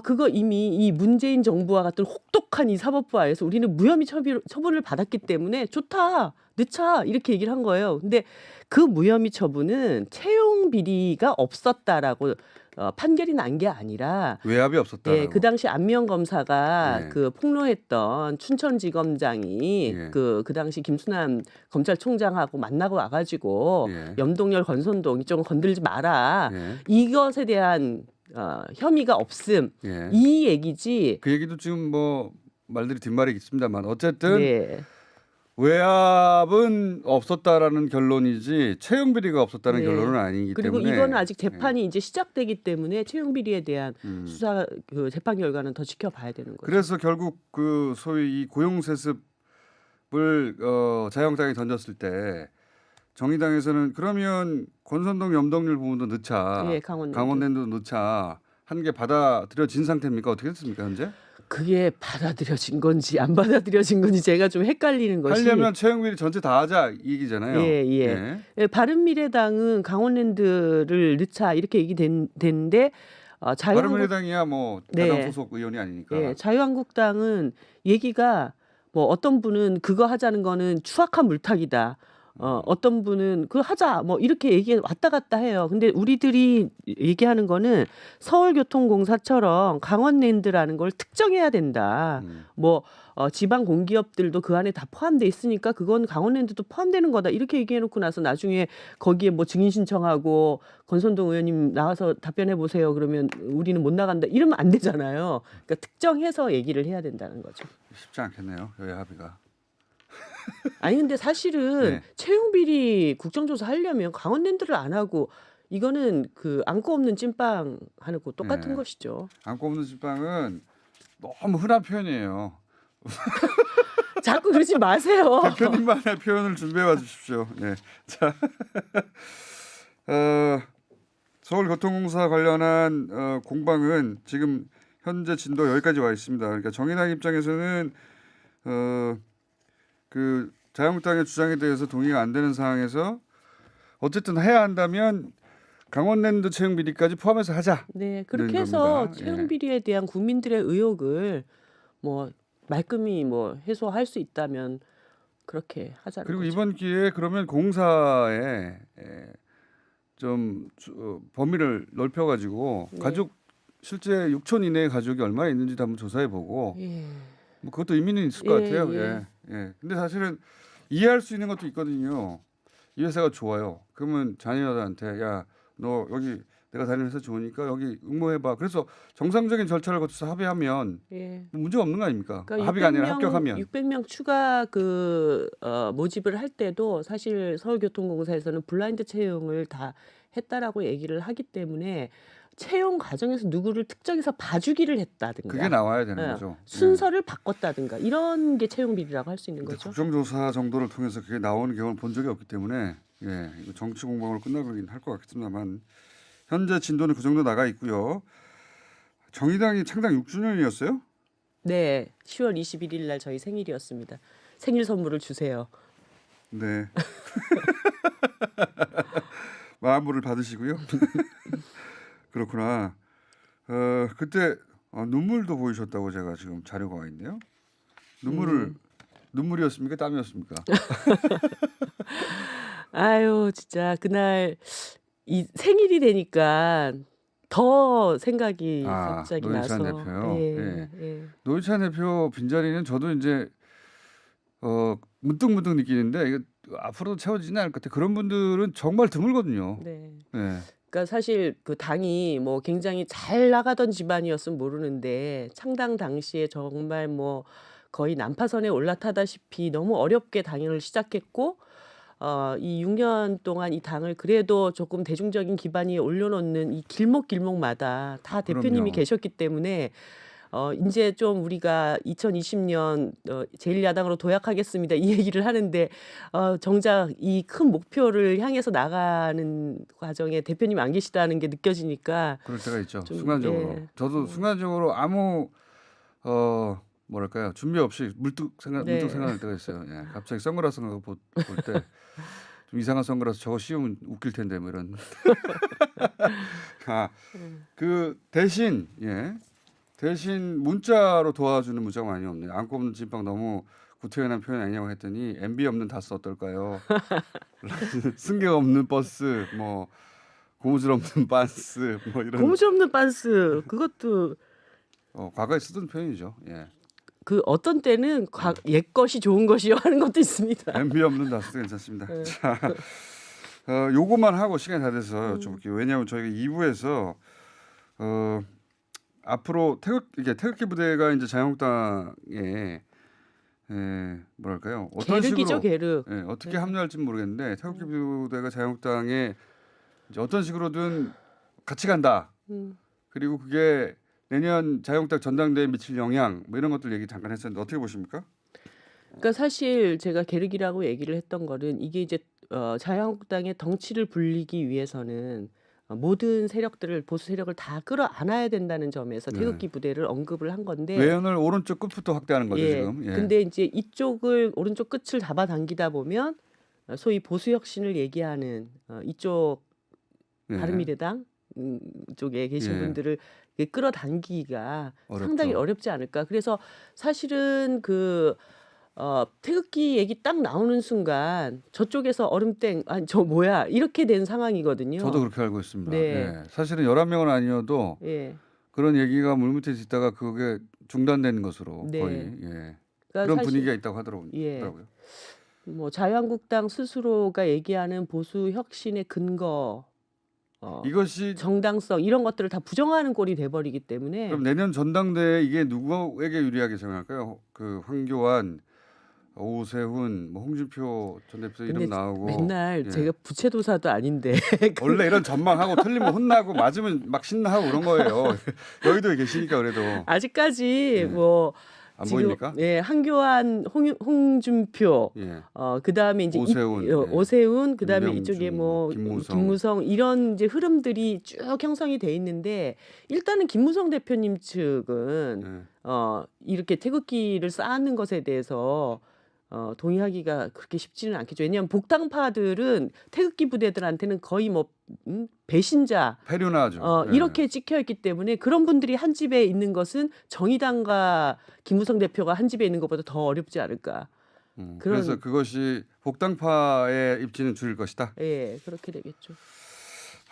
그거 이미 이 문재인 정부와 같은 혹독한 이 사법부하에서 우리는 무혐의 처분을 받았기 때문에 좋다. 넣자 이렇게 얘기를 한 거예요. 근데 그 무혐의 처분은 채용 비리가 없었다라고 판결이 난 게 아니라 외압이 없었다. 예, 그 당시 안미영 검사가 예. 그 폭로했던 춘천지검장이 예. 그 당시 김순남 검찰총장하고 만나고 와가지고 예. 염동열 권선동 이쪽은 건들지 마라. 예. 이것에 대한 혐의가 없음 예. 이 얘기지. 그 얘기도 지금 뭐 말들이 뒷말이 있습니다만 어쨌든 네. 외압은 없었다라는 결론이지 채용 비리가 없었다는 네. 결론은 아니기 그리고 때문에 이거는 아직 재판이 이제 시작되기 때문에 채용 비리에 대한 음. 수사 그 재판 결과는 더 지켜봐야 되는 거죠. 그래서 결국 그 소위 이 고용세습을 자유한국당이 던졌을 때 정의당에서는 그러면 권선동 염동열 부분도 넣자, 예, 강원랜드. 강원랜드도 넣자 한 게 받아들여진 상태입니까? 어떻게 됐습니까 현재? 그게 받아들여진 건지 안 받아들여진 건지 제가 좀 헷갈리는 것이 하려면 채용 비리 전체 다 하자 이 얘기잖아요. 예. 예, 바른미래당은 강원랜드를 넣자 이렇게 얘기됐는데 바른미래당이야 뭐 네. 야당 소속 의원이 아니니까. 예, 자유한국당은 얘기가 뭐 어떤 분은 그거 하자는 거는 추악한 물타기다. 어떤 분은 그거 하자 뭐 이렇게 얘기 왔다 갔다 해요. 근데 우리들이 얘기하는 거는 서울교통공사처럼 강원랜드라는 걸 특정해야 된다. 뭐 지방 공기업들도 그 안에 다 포함돼 있으니까 그건 강원랜드도 포함되는 거다. 이렇게 얘기해놓고 나서 나중에 거기에 뭐 증인 신청하고 권선동 의원님 나와서 답변해 보세요. 그러면 우리는 못 나간다. 이러면 안 되잖아요. 그러니까 특정해서 얘기를 해야 된다는 거죠. 쉽지 않겠네요. 여야 합의가. 아니 근데 사실은 네. 채용 비리 국정조사 하려면 강원랜드를 안 하고 이거는 그 안고 없는 찐빵 하는 거 똑같은 네. 것이죠. 안고 없는 집방은 너무 흔한 표현이에요. 자꾸 그러지 마세요. 대표님만의 표현을 준비해 주십시오. 네. 자, 서울교통공사 관련한 공방은 지금 현재 진도 여기까지 와 있습니다. 그러니까 정의당 입장에서는 그 자유한국당의 주장에 대해서 동의가 안 되는 상황에서 어쨌든 해야 한다면 강원랜드 채용 비리까지 포함해서 하자. 네, 그렇게 이런 해서 겁니다. 채용 예. 비리에 대한 국민들의 의혹을 뭐 말끔히 뭐 해소할 수 있다면 그렇게 하자는 그리고 거죠. 이번 기회에 그러면 공사에 좀 범위를 넓혀가지고 네. 가족 실제 6천 이내의 가족이 얼마나 있는지도 한번 조사해보고 예. 뭐 그것도 의미는 있을 것 예, 같아요. 예. 예. 근데 사실은 이해할 수 있는 것도 있거든요. 이 회사가 좋아요. 그러면 자녀들한테 야 너 여기 내가 다니는 회사 좋으니까 여기 응모해봐. 그래서 정상적인 절차를 거쳐서 합의하면 예. 뭐 문제가 없는 거 아닙니까? 그러니까 합의가 아니라 합격하면. 600명 추가 모집을 할 때도 사실 서울교통공사에서는 블라인드 채용을 다 했다라고 얘기를 하기 때문에 채용 과정에서 누구를 특정해서 봐주기를 했다든가 그게 나와야 되는 예, 거죠. 순서를 바꿨다든가 이런 게 채용 비리라고 할 수 있는 근데 거죠. 국정조사 정도를 통해서 그게 나오는 경우를 본 적이 없기 때문에 이거 정치 공방으로 끝나긴 할 것 같겠습니다만 현재 진도는 그 정도 나가 있고요. 정의당이 창당 6주년이었어요? 네, 10월 21일 날 저희 생일이었습니다. 생일 선물을 주세요. 네. 마음을 받으시고요. 그렇구나. 그때 눈물도 보이셨다고 제가 지금 자료가 와 있네요. 눈물이었습니까? 땀이었습니까? 아유, 진짜 그날 이 생일이 되니까 더 생각이 갑자기 노회찬 나서. 대표요. 예, 예. 노회찬 대표 빈자리는 저도 이제 문득문득 느끼는데 이거 앞으로도 채워지지 않을 것 같아요. 그런 분들은 정말 드물거든요. 네. 네. 그러니까 사실 그 당이 뭐 굉장히 잘 나가던 집안이었으면 모르는데 창당 당시에 정말 뭐 거의 난파선에 올라타다시피 너무 어렵게 당을 시작했고 이 6년 동안 이 당을 그래도 조금 대중적인 기반 위에 올려놓는 이 길목길목마다 다 대표님이 그럼요. 계셨기 때문에 이제 좀 우리가 2020년 제1야당으로 도약하겠습니다. 이 얘기를 하는데 정작 이 큰 목표를 향해서 나가는 과정에 대표님이 안 계시다는 게 느껴지니까 그럴 때가 있죠. 좀, 순간적으로. 예. 저도 순간적으로 아무 뭐랄까요 준비 없이 문득 네. 생각날 때가 있어요. 예. 갑자기 선글라스 볼 때 좀 이상한 선글라스 저거 씌우면 웃길 텐데 뭐 이런. 그 대신 문자로 도와주는 문자가 많이 없네요. 안고 없는 찐빵 너무 구태연한 표현 아니냐고 했더니 MB 없는 다스 어떨까요? 승객 없는 버스, 뭐 고무줄 없는 반스, 뭐 이런. 고무줄 없는 반스 그것도 과거에 쓰던 표현이죠. 예. 그 어떤 때는 옛 것이 좋은 것이요 하는 것도 있습니다. MB 없는 다스 괜찮습니다. 자, 요것만 하고 시간이 다 돼서 여쭤볼게요. 왜냐하면 저희가 2부에서 앞으로 태극기 부대가 이제 자유한국당에 뭐랄까요? 어떤 계륵이죠, 식으로 계륵. 어떻게 합류할지는 모르겠는데 태극기 부대가 자유한국당에 이제 어떤 식으로든 같이 간다. 그리고 그게 내년 자유한국당 전당대회에 미칠 영향 뭐 이런 것들 얘기 잠깐 했었는데 어떻게 보십니까? 그러니까 사실 제가 계륵이라고 얘기를 했던 거는 이게 이제 자유한국당의 덩치를 불리기 위해서는 모든 세력들을 보수 세력을 다 끌어안아야 된다는 점에서 네. 태극기 부대를 언급을 한 건데 외연을 오른쪽 끝부터 확대하는 거죠 지금. 예. 근데 이제 이쪽을 오른쪽 끝을 잡아당기다 보면 소위 보수 혁신을 얘기하는 이쪽 예. 바른미래당 쪽에 계신 예. 분들을 이렇게 끌어당기기가 어렵죠. 상당히 어렵지 않을까. 그래서 사실은 태극기 얘기 딱 나오는 순간 저쪽에서 얼음땡 아니 저 뭐야 이렇게 된 상황이거든요. 저도 그렇게 알고 있습니다. 네. 예. 사실은 11명은 아니어도 예. 그런 얘기가 물밑에서 있다가 그게 중단된 것으로 네. 거의 예. 그러니까 그런 사실 분위기가 있다고 하더라고요. 예. 뭐 자유한국당 스스로가 얘기하는 보수 혁신의 근거, 이것이 정당성 이런 것들을 다 부정하는 꼴이 돼버리기 때문에 그럼 내년 전당대회 이게 누구에게 유리하게 생각할까요? 그 황교안, 오세훈, 뭐 홍준표 전 대표 이름 근데 나오고 맨날 예. 제가 부채도사도 아닌데 원래 이런 전망하고 틀리면 혼나고 맞으면 막 신나하고 그런 거예요. 여의도에 계시니까 그래도 아직까지 예. 뭐 안 지금 보입니까? 예 한교안, 홍준표, 예. 그다음에 이제 오세훈, 예. 오세훈, 그다음에 김명준, 이쪽에 뭐 김무성. 이런 이제 흐름들이 쭉 형성이 돼 있는데 일단은 김무성 대표님 측은 예. 이렇게 태극기를 쌓는 것에 대해서 동의하기가 그렇게 쉽지는 않겠죠. 왜냐하면 복당파들은 태극기 부대들한테는 거의 뭐 배신자 패륜하죠. 예. 이렇게 찍혀 있기 때문에 그런 분들이 한 집에 있는 것은 정의당과 김무성 대표가 한 집에 있는 것보다 더 어렵지 않을까. 그래서 그것이 복당파의 입지는 줄일 것이다. 예, 그렇게 되겠죠.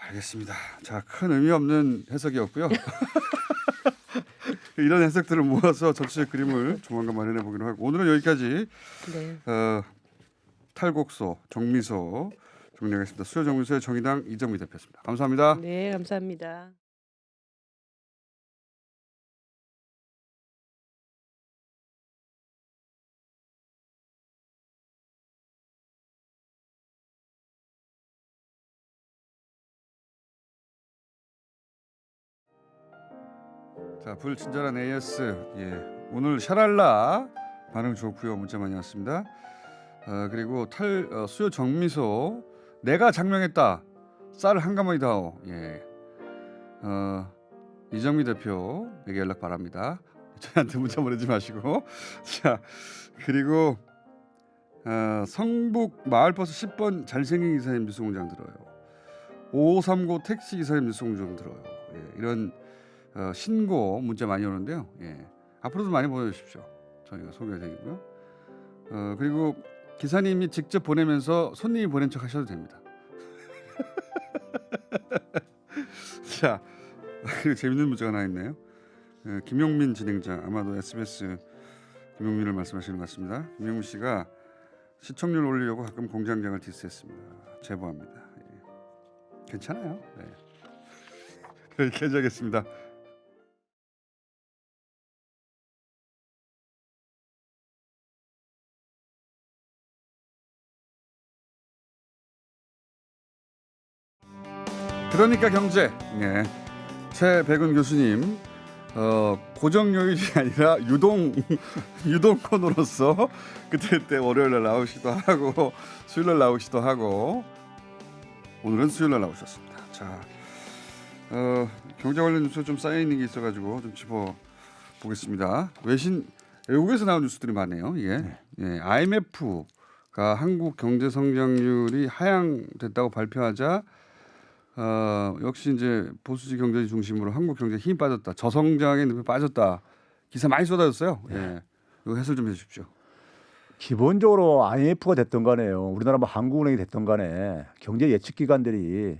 알겠습니다. 자, 큰 의미 없는 해석이었고요. 이런 해석들을 모아서 전체 그림을 조만간 마련해 보기로 하고 오늘은 여기까지 네. 탈곡소 정미소 정리하겠습니다. 수요 정미소의 정의당 이정미 대표였습니다. 감사합니다. 네, 감사합니다. 자, 불친절한 AS. 예. 오늘 샤랄라 반응 좋고요. 문자 많이 왔습니다. 그리고 수요 정미소 내가 장명했다. 쌀 한 가마이 다오. 예. 이정미 대표에게 연락 바랍니다. 저희한테 문자 보내지 마시고. 자, 그리고 성북 마을버스 10번 잘생긴 기사님 뉴스 공장 들어요. 5539 택시 기사님 뉴스 공장 들어요. 예. 이런 신고 문자 많이 오는데요. 예. 앞으로도 많이 보내주십시오. 저희가 소개해드리고요. 그리고 기사님이 직접 보내면서 손님이 보낸 척 하셔도 됩니다. 자, 그리고 재밌는 문자가 하나 있네요. 김용민 진행자, 아마도 SBS 김용민을 말씀하시는 것 같습니다. 김용민 씨가 시청률 올리려고 가끔 공장장을 디스했습니다. 제보합니다. 예. 괜찮아요. 네. 여기까지 하겠습니다. 그러니까 경제. 예. 최백은 교수님 고정 요일이 아니라 유동권으로서 그때 월요일날 나오시기도 하고 수요일날 나오시기도 하고 오늘은 수요일날 나오셨습니다. 자, 경제 관련 뉴스 좀 쌓여 있는 게 있어가지고 좀 짚어보겠습니다. 외국에서 나온 뉴스들이 많네요. 이게 IMF가 한국 경제 성장률이 하향됐다고 발표하자 역시 이제 보수지 경제 중심으로 한국 경제 힘이 빠졌다, 저성장의 늪에 빠졌다. 기사 많이 쏟아졌어요. 이거 해설 좀 해주십시오. 기본적으로 IMF가 됐던 간에요, 우리나라 뭐 한국은행이 됐던 간에 경제 예측 기관들이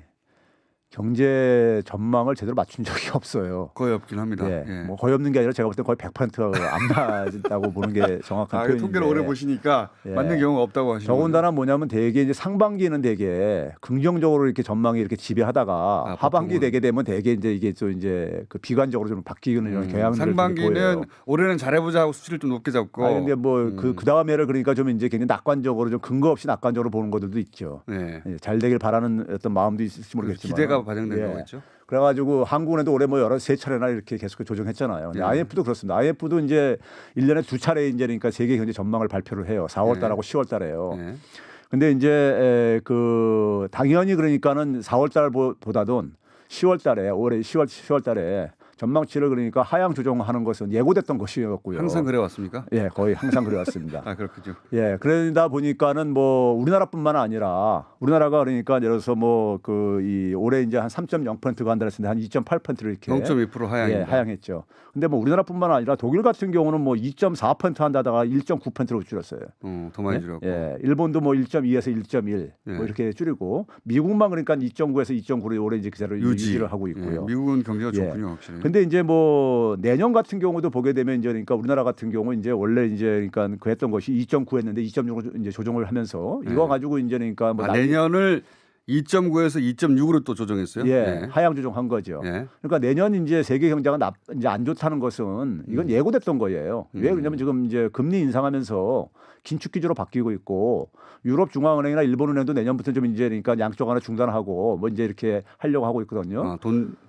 경제 전망을 제대로 맞춘 적이 없어요. 거의 없긴 합니다. 뭐 거의 없는 게 아니라 제가 볼 때 거의 100%가 안 맞았다고 보는 게 정확한 표현인데. 통계를 오래 보시니까 맞는 경우가 없다고 하시는 더군다나 뭐냐면 대개 이제 상반기는 대개 긍정적으로 이렇게 전망이 이렇게 지배하다가 하반기 되게 되면 대개 이제 이게 또 이제 그 비관적으로 좀 바뀌는 이런 경향들을 상반기는 보여요. 올해는 잘해보자 하고 수치를 좀 높게 잡고. 근데 뭐 그 다음에를 그러니까 좀 이제 굉장히 낙관적으로 좀 근거 없이 낙관적으로 보는 것들도 있죠. 잘 되길 바라는 어떤 마음도 있을지 모르겠지만 기대가 반영된 거겠죠. 그래가지고 한국은행도 올해 뭐 여러 세 차례나 이렇게 계속 조정했잖아요. IMF도 그렇습니다. IMF도 이제 1년에 2차례 이제 그러니까 세계 경제 전망을 발표를 해요. 4월달하고 10월달에요. 근데 이제 그 당연히 그러니까는 4월달보다도 10월달에 올해 10월달에 전망치를 그러니까 하향 조정하는 것은 예고됐던 것이었고요. 항상 그래왔습니까? 예, 거의 항상 그래왔습니다. 그렇군요. 예, 그러다 보니까는 뭐 우리나라뿐만 아니라 우리나라가 그러니까 예를 들어서 뭐 그 이 올해 이제 한 3.0%가 한다 했는데 한 2.8%를 이렇게 0.2% 하향했죠. 근데 뭐 우리나라뿐만 아니라 독일 같은 경우는 뭐 2.4% 한다다가 1.9%로 줄였어요. 더 많이 줄였고. 일본도 뭐 1.2에서 1.1 뭐 이렇게 줄이고 미국만 그러니까 2.9에서 2.9로 올해 이제 그대로 유지를 하고 있고요. 미국은 경제가 좋군요, 확실히. 근데 이제 뭐 내년 같은 경우도 보게 되면 이제 그러니까 우리나라 같은 경우 이제 원래 이제 그러니까 그 했던 것이 2.9 했는데 2.6으로 이제 조정을 하면서 이거 가지고 이제 그러니까 뭐 내년을 2.9에서 2.6으로 또 조정했어요. 하향 조정한 거죠. 그러니까 내년 이제 세계 경제가 이제 안 좋다는 것은 이건 예고됐던 거예요. 왜 그러냐면 지금 이제 금리 인상하면서 긴축 기조로 바뀌고 있고 유럽 중앙은행이나 일본은행도 내년부터 좀 이제 그러니까 양쪽 하나 중단하고 뭐 이제 이렇게 하려고 하고 있거든요.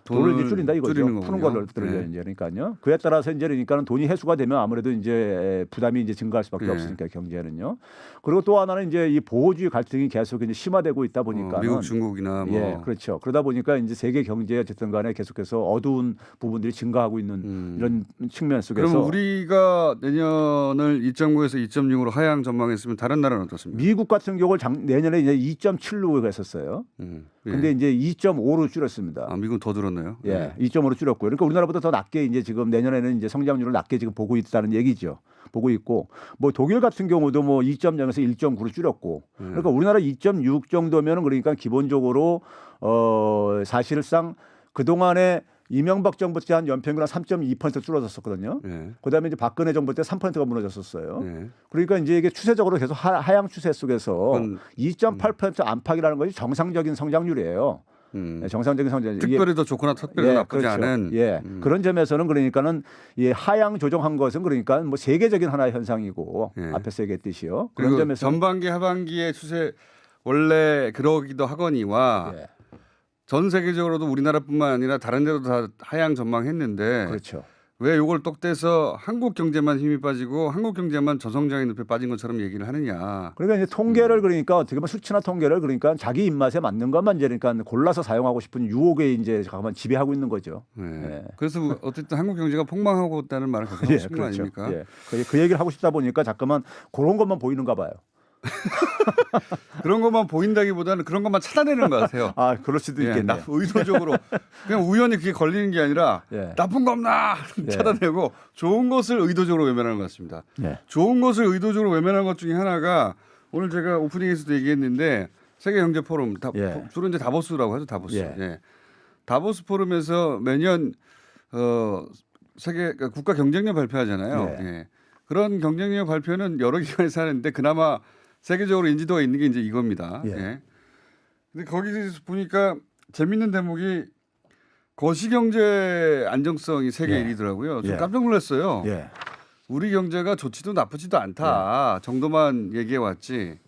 돈을 이제 줄인다 이거죠. 푸는 걸로 들어요 이제 그러니까요. 그에 따라서 이제 그러니까는 돈이 회수가 되면 아무래도 이제 부담이 이제 증가할 수밖에 없으니까 경제는요. 그리고 또 하나는 이제 이 보호주의 갈등이 계속 이제 심화되고 있다 보니까 미국, 중국이나 뭐 그렇죠. 그러다 보니까 이제 세계 경제에 어쨌든 간에 계속해서 어두운 부분들이 증가하고 있는 이런 측면 속에서 그럼 우리가 내년을 2.9에서 2.6으로 하향 전망했으면 다른 나라는 어떻습니까? 미국 같은 경우를 내년에 이제 2.7로 했었어요. 근데 이제 2.5로 줄였습니다. 미국은 더 줄었나요? 2.5로 줄였고요. 그러니까 우리나라보다 더 낮게 이제 지금 내년에는 이제 성장률을 낮게 지금 보고 있다는 얘기죠. 보고 있고 뭐 독일 같은 경우도 뭐 2.0에서 1.9로 줄였고 그러니까 우리나라 2.6 정도면은 그러니까 기본적으로 사실상 그 동안에 이명박 정부 때 한 연평균 한 3.2% 줄어들었거든요. 그다음에 이제 박근혜 정부 때 3%가 무너졌었어요. 그러니까 이제 이게 추세적으로 계속 하향 추세 속에서 2.8% 안팎이라는 것이 정상적인 성장률이에요. 정상적인 성장. 특별히 더 좋거나 특별히 더 나쁘지 않은. 그런 점에서는 그러니까는 하향 조정한 것은 그러니까 뭐 세계적인 하나의 현상이고 앞에서 얘기했듯이요. 그런 점에서 전반기 하반기의 추세 원래 그러기도 하거니와 전 세계적으로도 우리나라뿐만 아니라 다른 데도 다 하향 전망했는데 그렇죠. 왜 이걸 똑대서 한국 경제만 힘이 빠지고 한국 경제만 저성장의 늪에 빠진 것처럼 얘기를 하느냐. 그러니까 이제 통계를 그러니까 어떻게 보면 수치나 통계를 그러니까 자기 입맛에 맞는 것만 이제 그러니까 골라서 사용하고 싶은 유혹에 이제 잠깐만 지배하고 있는 거죠. 그래서 어쨌든 한국 경제가 폭망하고 있다는 말을 계속 하고 싶은 거 아닙니까? 그 얘기를 하고 싶다 보니까 잠깐만 그런 것만 보이는가 봐요. 그런 것만 보인다기보다는 그런 것만 찾아내는 것 같아요. 그럴 수도 있겠네요. 의도적으로 그냥 우연히 그게 걸리는 게 아니라 나쁜 거 없나 찾아내고 좋은 것을 의도적으로 외면하는 것 같습니다. 좋은 것을 의도적으로 외면하는 것 중에 하나가 오늘 제가 오프닝에서도 얘기했는데 세계 경제 포럼 주로 이제 다보스라고 하죠. 다보스. 다보스 포럼에서 매년 세계 국가 경쟁력 발표하잖아요. 그런 경쟁력 발표는 여러 기관에서 하는데 그나마 세계적으로 인지도가 있는 게 이제 이겁니다. 근데 거기서 보니까 재밌는 대목이 거시경제 안정성이 세계 1위더라고요. 좀 깜짝 놀랐어요. 우리 경제가 좋지도 나쁘지도 않다 정도만 얘기해 왔지.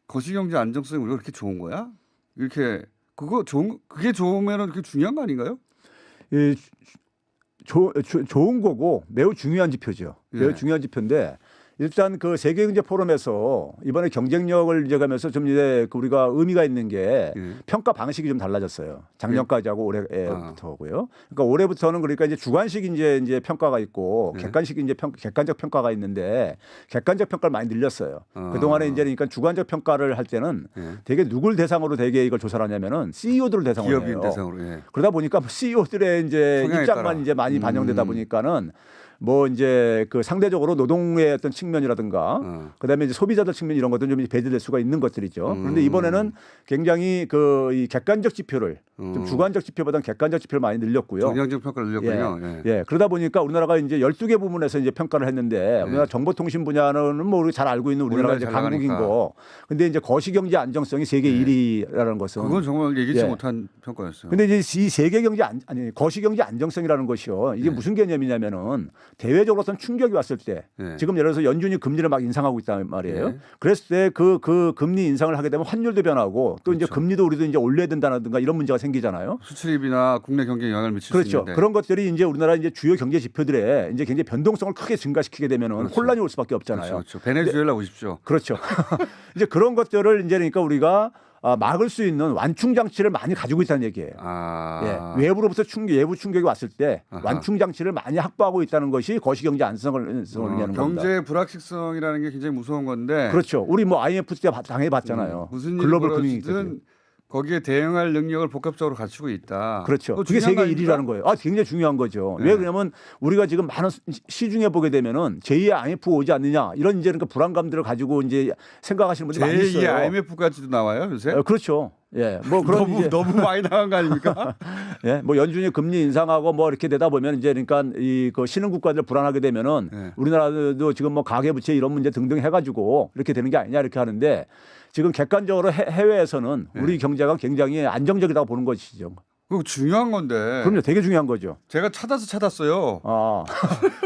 거시경제 안정성이 우리가 그렇게 좋은 거야? 이렇게 그게 좋으면은 그게 중요한 거 아닌가요? 좋은 거고 매우 중요한 지표죠. 매우 예. 중요한 지표인데 일단 그 세계경제 포럼에서 이번에 경쟁력을 이제 가면서 좀 이제 그 우리가 의미가 있는 게 예. 평가 방식이 좀 달라졌어요. 작년까지하고 올해부터고요. 그러니까 올해부터는 그러니까 이제 주관식 이제 평가가 있고 예. 객관식 이제 객관적 평가가 있는데 객관적 평가를 많이 늘렸어요. 그동안에 이제 그러니까 주관적 평가를 할 때는 예. 되게 누굴 대상으로 되게 이걸 조사를 하냐면은 CEO들을 대상으로 기업인 해요. 대상으로. 예. 그러다 보니까 CEO들의 이제 성향에 입장만 따라. 이제 많이 반영되다 보니까는 뭐 이제 그 상대적으로 노동의 어떤 측면이라든가 그다음에 이제 소비자들 측면 이런 것들은 좀 배제될 수가 있는 것들이죠. 그런데 이번에는 굉장히 그 이 객관적 지표를 좀 주관적 지표보다는 객관적 지표를 많이 늘렸고요. 정량적 평가를 늘렸군요. 예. 예. 그러다 보니까 우리나라가 이제 12개 부문에서 이제 평가를 했는데 우리나라 정보통신 분야는 뭐 우리 잘 알고 있는 우리나라가 이제 잘 나가니까. 강국이고 근데 이제 거시경제 안정성이 세계 1위라는 것은 그건 정말 예기치 예. 못한 평가였어요. 근데 이제 이 세계 경제 아니 거시경제 안정성이라는 것이요. 이게 무슨 개념이냐면은 대외적으로 어떤 충격이 왔을 때 예. 지금 예를 들어서 연준이 금리를 막 인상하고 있단 말이에요. 예. 그랬을 때 그 금리 인상을 하게 되면 환율도 변하고 또 이제 그렇죠. 금리도 우리도 이제 올려야 된다든가 이런 문제가 생기잖아요. 수출입이나 국내 경제에 영향을 미칠 수 그렇죠. 있는데. 그런 것들이 이제 우리나라 이제 주요 경제 지표들에 이제 굉장히 변동성을 크게 증가시키게 되면은 그렇죠. 혼란이 올 수밖에 없잖아요. 그렇죠. 베네수엘라 오십시오. 그렇죠. 이제 그런 것들을 이제 그러니까 우리가 막을 수 있는 완충 장치를 많이 가지고 있다는 얘기예요. 아. 예, 외부로부터 외부 충격이 왔을 때 아하. 완충 장치를 많이 확보하고 있다는 것이 거시경제 안정성을 의미하는 겁니다. 경제 불확실성이라는 게 굉장히 무서운 건데. 그렇죠. 우리 뭐 IMF 때 당해봤잖아요. 무슨 일이 글로벌 금융위기 때. 벌어지든 거기에 대응할 능력을 복합적으로 갖추고 있다. 그렇죠. 그거 그게 중요한 거 세계 1위라는 거예요. 굉장히 중요한 거죠. 네. 왜 그러냐면 우리가 지금 많은 시중에 보게 되면은 제2의 IMF 오지 않느냐 이런 이제 그러니까 불안감들을 가지고 이제 생각하시는 분들이 많이 제2의 있어요. IMF까지도 나와요 요새? 그렇죠. 예, 뭐 그런 너무 이제 너무 많이 나간 거 아닙니까? 예, 뭐 연준이 금리 인상하고 뭐 이렇게 되다 보면 이제 그러니까 이 그 신흥 국가들 불안하게 되면은 네. 우리나라도 지금 뭐 가계 부채 이런 문제 등등 해가지고 이렇게 되는 게 아니냐 이렇게 하는데 지금 객관적으로 해외에서는 우리 경제가 굉장히 안정적이라고 보는 것이죠. 그거 중요한 건데. 그럼요, 되게 중요한 거죠. 제가 찾았어요.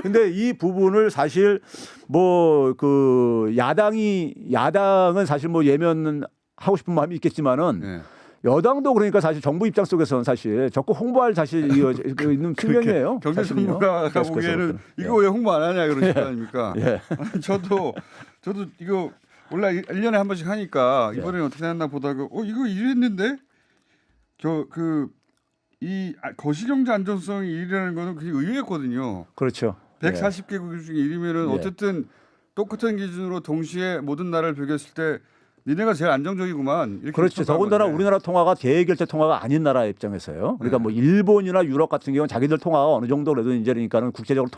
근데 이 부분을 사실 뭐 그 야당은 사실 뭐 예면하고 싶은 마음이 있겠지만은. 네. 여당도 그러니까 사실 정부 입장 속에서는 사실 적극 홍보할 사실 있는 측면이에요. 경제전문가가 보기에는 이거 왜 홍보 안 하냐 그러실 거 아닙니까? 예. 저도 이거 원래 1년에 한 번씩 하니까 이번에는 어떻게 했나 보다가 이거 이랬는데 이 거시경제 안정성이 1위라는 거는 그게 의외였거든요. 그렇죠. 140개국 중에 1위면은 예. 어쨌든 똑같은 기준으로 동시에 모든 나라를 비교했을 때 니네가 제일 안정적이구만. 이렇게 그렇죠. 더군다나 건데. 우리나라 통화가 대결제 통화가 아닌 나라 입장에서요. 그러니까 뭐 일본이나 유럽 같은 경우는 자기들 통화가 어느 정도 그래도 이제 그러니까는 국제적으로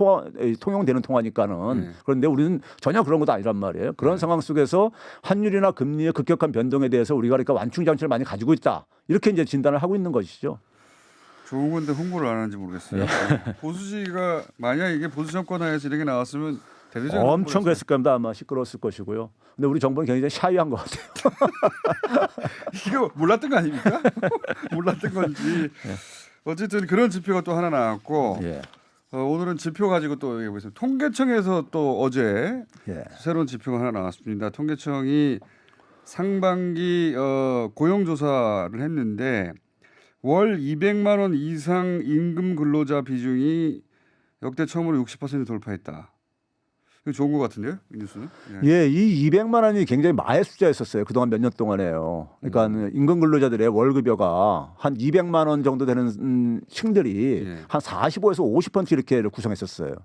통용되는 통화니까는 그런데 우리는 전혀 그런 것도 아니란 말이에요. 그런 상황 속에서 환율이나 금리의 급격한 변동에 대해서 우리가 그러니까 완충 장치를 많이 가지고 있다. 이렇게 이제 진단을 하고 있는 것이죠. 좋은 건데 홍보를 안 하는지 모르겠어요. 보수지가 만약 이게 보수 정권 하에서 이렇게 나왔으면 대대적인 엄청 그랬을 겁니다. 아마 시끄러웠을 것이고요. 근데 우리 정부는 굉장히 샤이한 것 같아요. 이거 몰랐던 거 아닙니까? 몰랐던 건지. 어쨌든 그런 지표가 또 하나 나왔고 예. 오늘은 지표 가지고 또 얘기해보겠습니다. 통계청에서 또 어제 새로운 지표가 하나 나왔습니다. 통계청이 상반기 고용조사를 했는데 월 200만 원 이상 임금 근로자 비중이 역대 처음으로 60% 돌파했다. 이거 좋은 것 같은데요, 이 뉴스는? 예, 이 200만 원이 굉장히 마의 숫자였었어요. 그동안 몇 년 동안에요. 그러니까 임금 근로자들의 월급여가 한 200만 원 정도 되는 층들이 한 45에서 50% 이렇게 구성했었어요.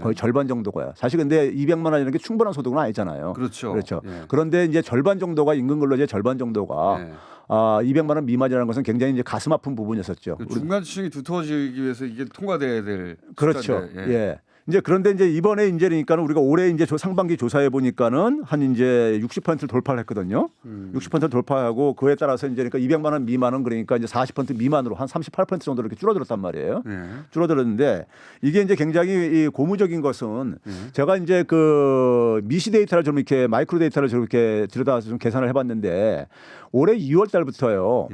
거의 절반 정도가요. 사실 근데 200만 원이라는 게 충분한 소득은 아니잖아요. 그렇죠. 예. 그런데 이제 절반 정도가 임금 근로자의 절반 정도가 200만 원 미만이라는 것은 굉장히 이제 가슴 아픈 부분이었었죠. 중간지층이 두터워지기 위해서 이게 통과돼야 될 그렇죠. 숫자인데, 예. 이제 그런데 이제 이번에 이제 그러니까는 우리가 올해 이제 상반기 조사해 보니까는 한 이제 60%를 돌파를 했거든요. 60% 돌파하고 그에 따라서 이제 그러니까 200만 원 미만은 그러니까 이제 40% 미만으로 한 38% 정도 이렇게 줄어들었단 말이에요. 줄어들었는데 이게 이제 굉장히 이 고무적인 것은 제가 이제 그 미시 데이터를 좀 이렇게 마이크로 데이터를 좀 이렇게 들여다서 좀 계산을 해봤는데 올해 2월 달부터요.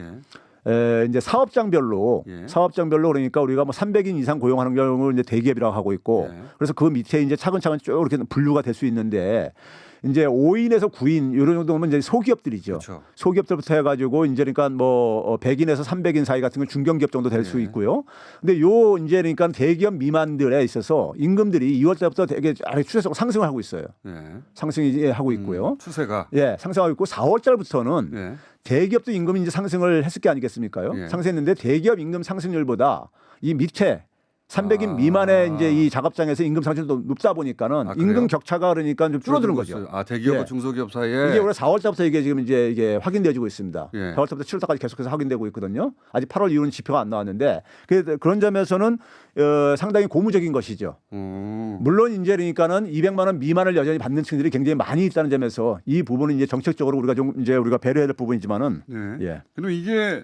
이제 사업장별로 그러니까 우리가 뭐 300인 이상 고용하는 경우를 이제 대기업이라고 하고 있고 그래서 그 밑에 이제 차근차근 쭉 이렇게 분류가 될 수 있는데 이제 5인에서 9인 이런 정도면 이제 소기업들이죠. 그렇죠. 소기업들부터 해가지고 이제 그러니까 뭐 100인에서 300인 사이 같은 건 중견기업 정도 될 수 있고요. 근데 요 이제 그러니까 대기업 미만들에 있어서 임금들이 2월 때부터 되게 추세적으로 상승을 하고 있어요. 예. 상승이 하고 있고요. 추세가. 예, 상승하고 있고 4월 달부터는 예. 대기업도 임금이 이제 상승을 했을 게 아니겠습니까요? 예. 상승했는데 대기업 임금 상승률보다 이 밑에 300인 아. 미만의 이제 이 작업장에서 임금 상승률도 높다 보니까는 아, 그래요? 임금 격차가 그러니까 좀 줄어드는 거죠. 있어요. 아, 대기업과 예. 중소기업 사이에. 이게 올해 4월 달부터 이게 지금 이게 확인되어지고 있습니다. 예. 4월 달부터 7월 달까지 계속해서 확인되고 있거든요. 아직 8월 이후는 지표가 안 나왔는데 그런 점에서는 상당히 고무적인 것이죠. 물론 이제 그러니까는 200만 원 미만을 여전히 받는 층들이 굉장히 많이 있다는 점에서 이 부분은 이제 정책적으로 우리가 좀 이제 우리가 배려해야 될 부분이지만은 네. 예. 그럼 이게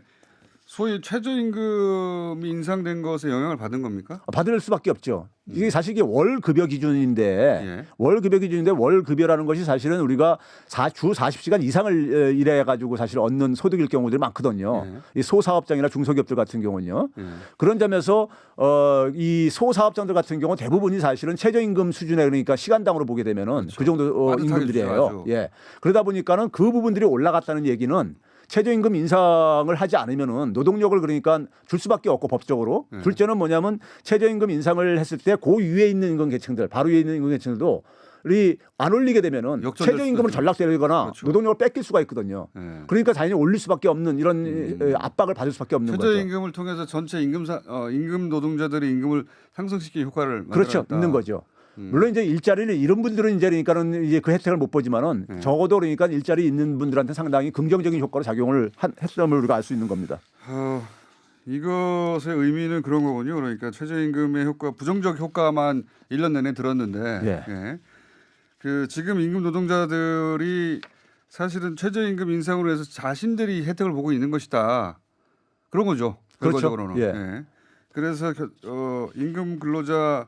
소위 최저임금이 인상된 것에 영향을 받은 겁니까? 받을 수밖에 없죠. 이게 사실 이게 월 급여 기준인데 예. 월 급여 기준인데 월 급여라는 것이 사실은 우리가 주 40시간 이상을 일해 가지고 사실 얻는 소득일 경우들이 많거든요. 예. 이 소사업장이나 중소기업들 같은 경우는요. 예. 그런 점에서 이 소사업장들 같은 경우 대부분이 사실은 최저임금 수준에 그러니까 시간당으로 보게 되면은 그렇죠. 그 정도 빠듯하게 임금들이에요. 주셔야죠. 예. 그러다 보니까는 그 부분들이 올라갔다는 얘기는 최저임금 인상을 하지 않으면은 노동력을 그러니까 줄 수밖에 없고 법적으로 네. 둘째는 뭐냐면 최저임금 인상을 했을 때 그 위에 있는 임금 계층들 바로 위에 있는 임금 계층들도 우리 안 올리게 되면은 역전될 최저임금을 수도 전락되거나 그렇죠. 노동력을 뺏길 수가 있거든요. 예. 그러니까 당연히 올릴 수밖에 없는 이런 압박을 받을 수밖에 없는 거죠. 최저임금을 통해서 전체 임금 노동자들의 임금을 상승시키는 효과를 그렇죠, 만들어냈다. 있는 거죠. 물론 이제 일자리를 잃은 분들은 이제 그러니까는 이제 그 혜택을 못 보지만은 적어도 그러니까 일자리 있는 분들한테 상당히 긍정적인 효과로 작용을 했음을 우리가 알 수 있는 겁니다. 이것의 의미는 그런 거군요. 그러니까 최저임금의 효과, 부정적 효과만 1년 내내 들었는데, 예. 예. 그 지금 임금 노동자들이 사실은 최저임금 인상으로 해서 자신들이 혜택을 보고 있는 것이다. 그런 거죠. 그렇죠. 결과적으로는. 예. 예. 그래서 임금 근로자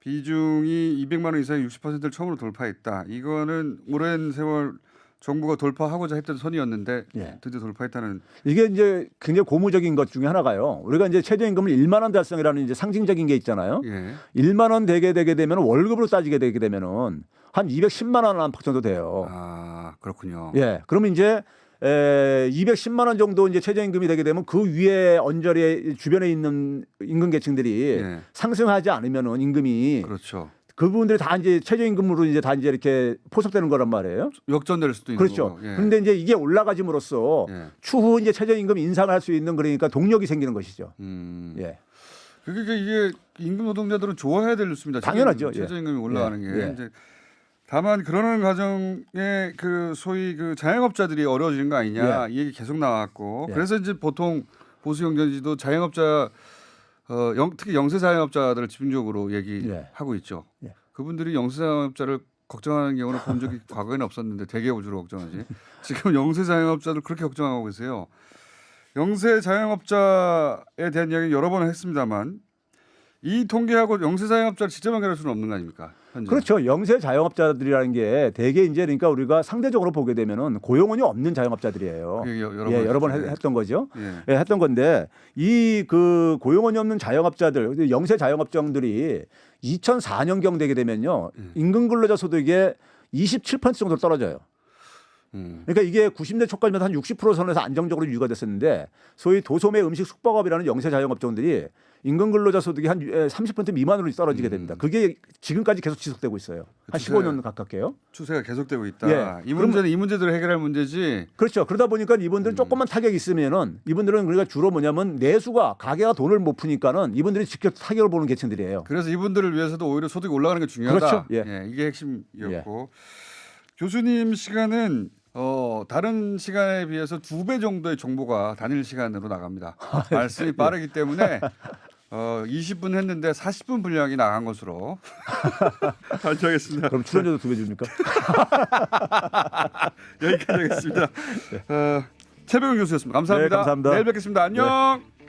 비중이 200만 원 이상의 60%를 처음으로 돌파했다. 이거는 오랜 세월 정부가 돌파하고자 했던 선이었는데 예. 드디어 돌파했다는. 이게 이제 굉장히 고무적인 것 중에 하나가요. 우리가 이제 최저임금을 1만 원 달성이라는 이제 상징적인 게 있잖아요. 예. 1만 원 되게 되면 월급으로 따지게 되게 되면은 한 210만 원 안팎 정도 돼요. 아, 그렇군요. 예. 그러면 이제 210만 원 정도 이제 최저임금이 되게 되면 그 위에 언저리 주변에 있는 임금 계층들이 예. 상승하지 않으면은 임금이 그렇죠. 그 부분들이 다 이제 최저임금으로 이제 다 이제 이렇게 포섭되는 거란 말이에요. 역전될 수도 있는 그렇죠. 거고. 예. 그런데 이제 이게 올라가짐으로써 예. 추후 이제 최저임금 인상을 할 수 있는 그러니까 동력이 생기는 것이죠. 예. 그러니까 이게 임금 노동자들은 좋아해야 될 뉴스입니다. 당연하죠. 예. 최저임금이 올라가는 예. 게. 예. 이제 다만 그러는 과정에 그 소위 그 자영업자들이 어려워지는 거 아니냐 이 얘기 계속 나왔고 예. 그래서 이제 보통 보수 경제지도 자영업자 특히 영세 자영업자들을 집중적으로 얘기하고 있죠. 예. 그분들이 영세 자영업자를 걱정하는 경우는 본 적이 과거에는 없었는데 대기업을 주로 걱정하지. 지금 영세 자영업자들 그렇게 걱정하고 계세요. 영세 자영업자에 대한 이야기 여러 번 했습니다만 이 통계하고 영세 자영업자를 직접 연결할 수는 없는 거 아닙니까? 현재. 그렇죠. 영세 자영업자들이라는 게 대개 이제 그러니까 우리가 상대적으로 보게 되면은 고용원이 없는 자영업자들이에요. 예, 여러 번 했죠. 했던 거죠. 예. 예, 했던 건데 이 그 고용원이 없는 자영업자들, 영세 자영업자들이 2004년경 되게 되면요. 임금 근로자 소득의 27% 정도 떨어져요. 그러니까 이게 90년 초까지만 한 60% 선에서 안정적으로 유지가 됐었는데 소위 도소매 음식 숙박업이라는 영세 자영업자들이 임금 근로자 소득이 한 30% 미만으로 떨어지게 됩니다. 그게 지금까지 계속 지속되고 있어요. 한 15년 가깝게요. 추세가 계속되고 있다. 예. 이 문제는 이 문제들을 해결할 문제지. 그렇죠. 그러다 보니까 이분들은 조금만 타격이 있으면은 이분들은 그러니까 주로 뭐냐면 내수가 가게가 돈을 못 푸니까는 이분들이 직접 타격을 보는 계층들이에요. 그래서 이분들을 위해서도 오히려 소득이 올라가는 게 중요하다. 그렇죠. 예. 예, 이게 핵심이었고 교수님 시간은 다른 시간에 비해서 2배 정도의 정보가 단일 시간으로 나갑니다. 말씀이 빠르기 때문에 20분 했는데 40분 분량이 나간 것으로 발표하겠습니다. 그럼 출연료도 2배 줍니까? 여기까지 하겠습니다. 최백운 교수였습니다. 감사합니다. 네, 감사합니다. 내일 뵙겠습니다. 안녕. 네.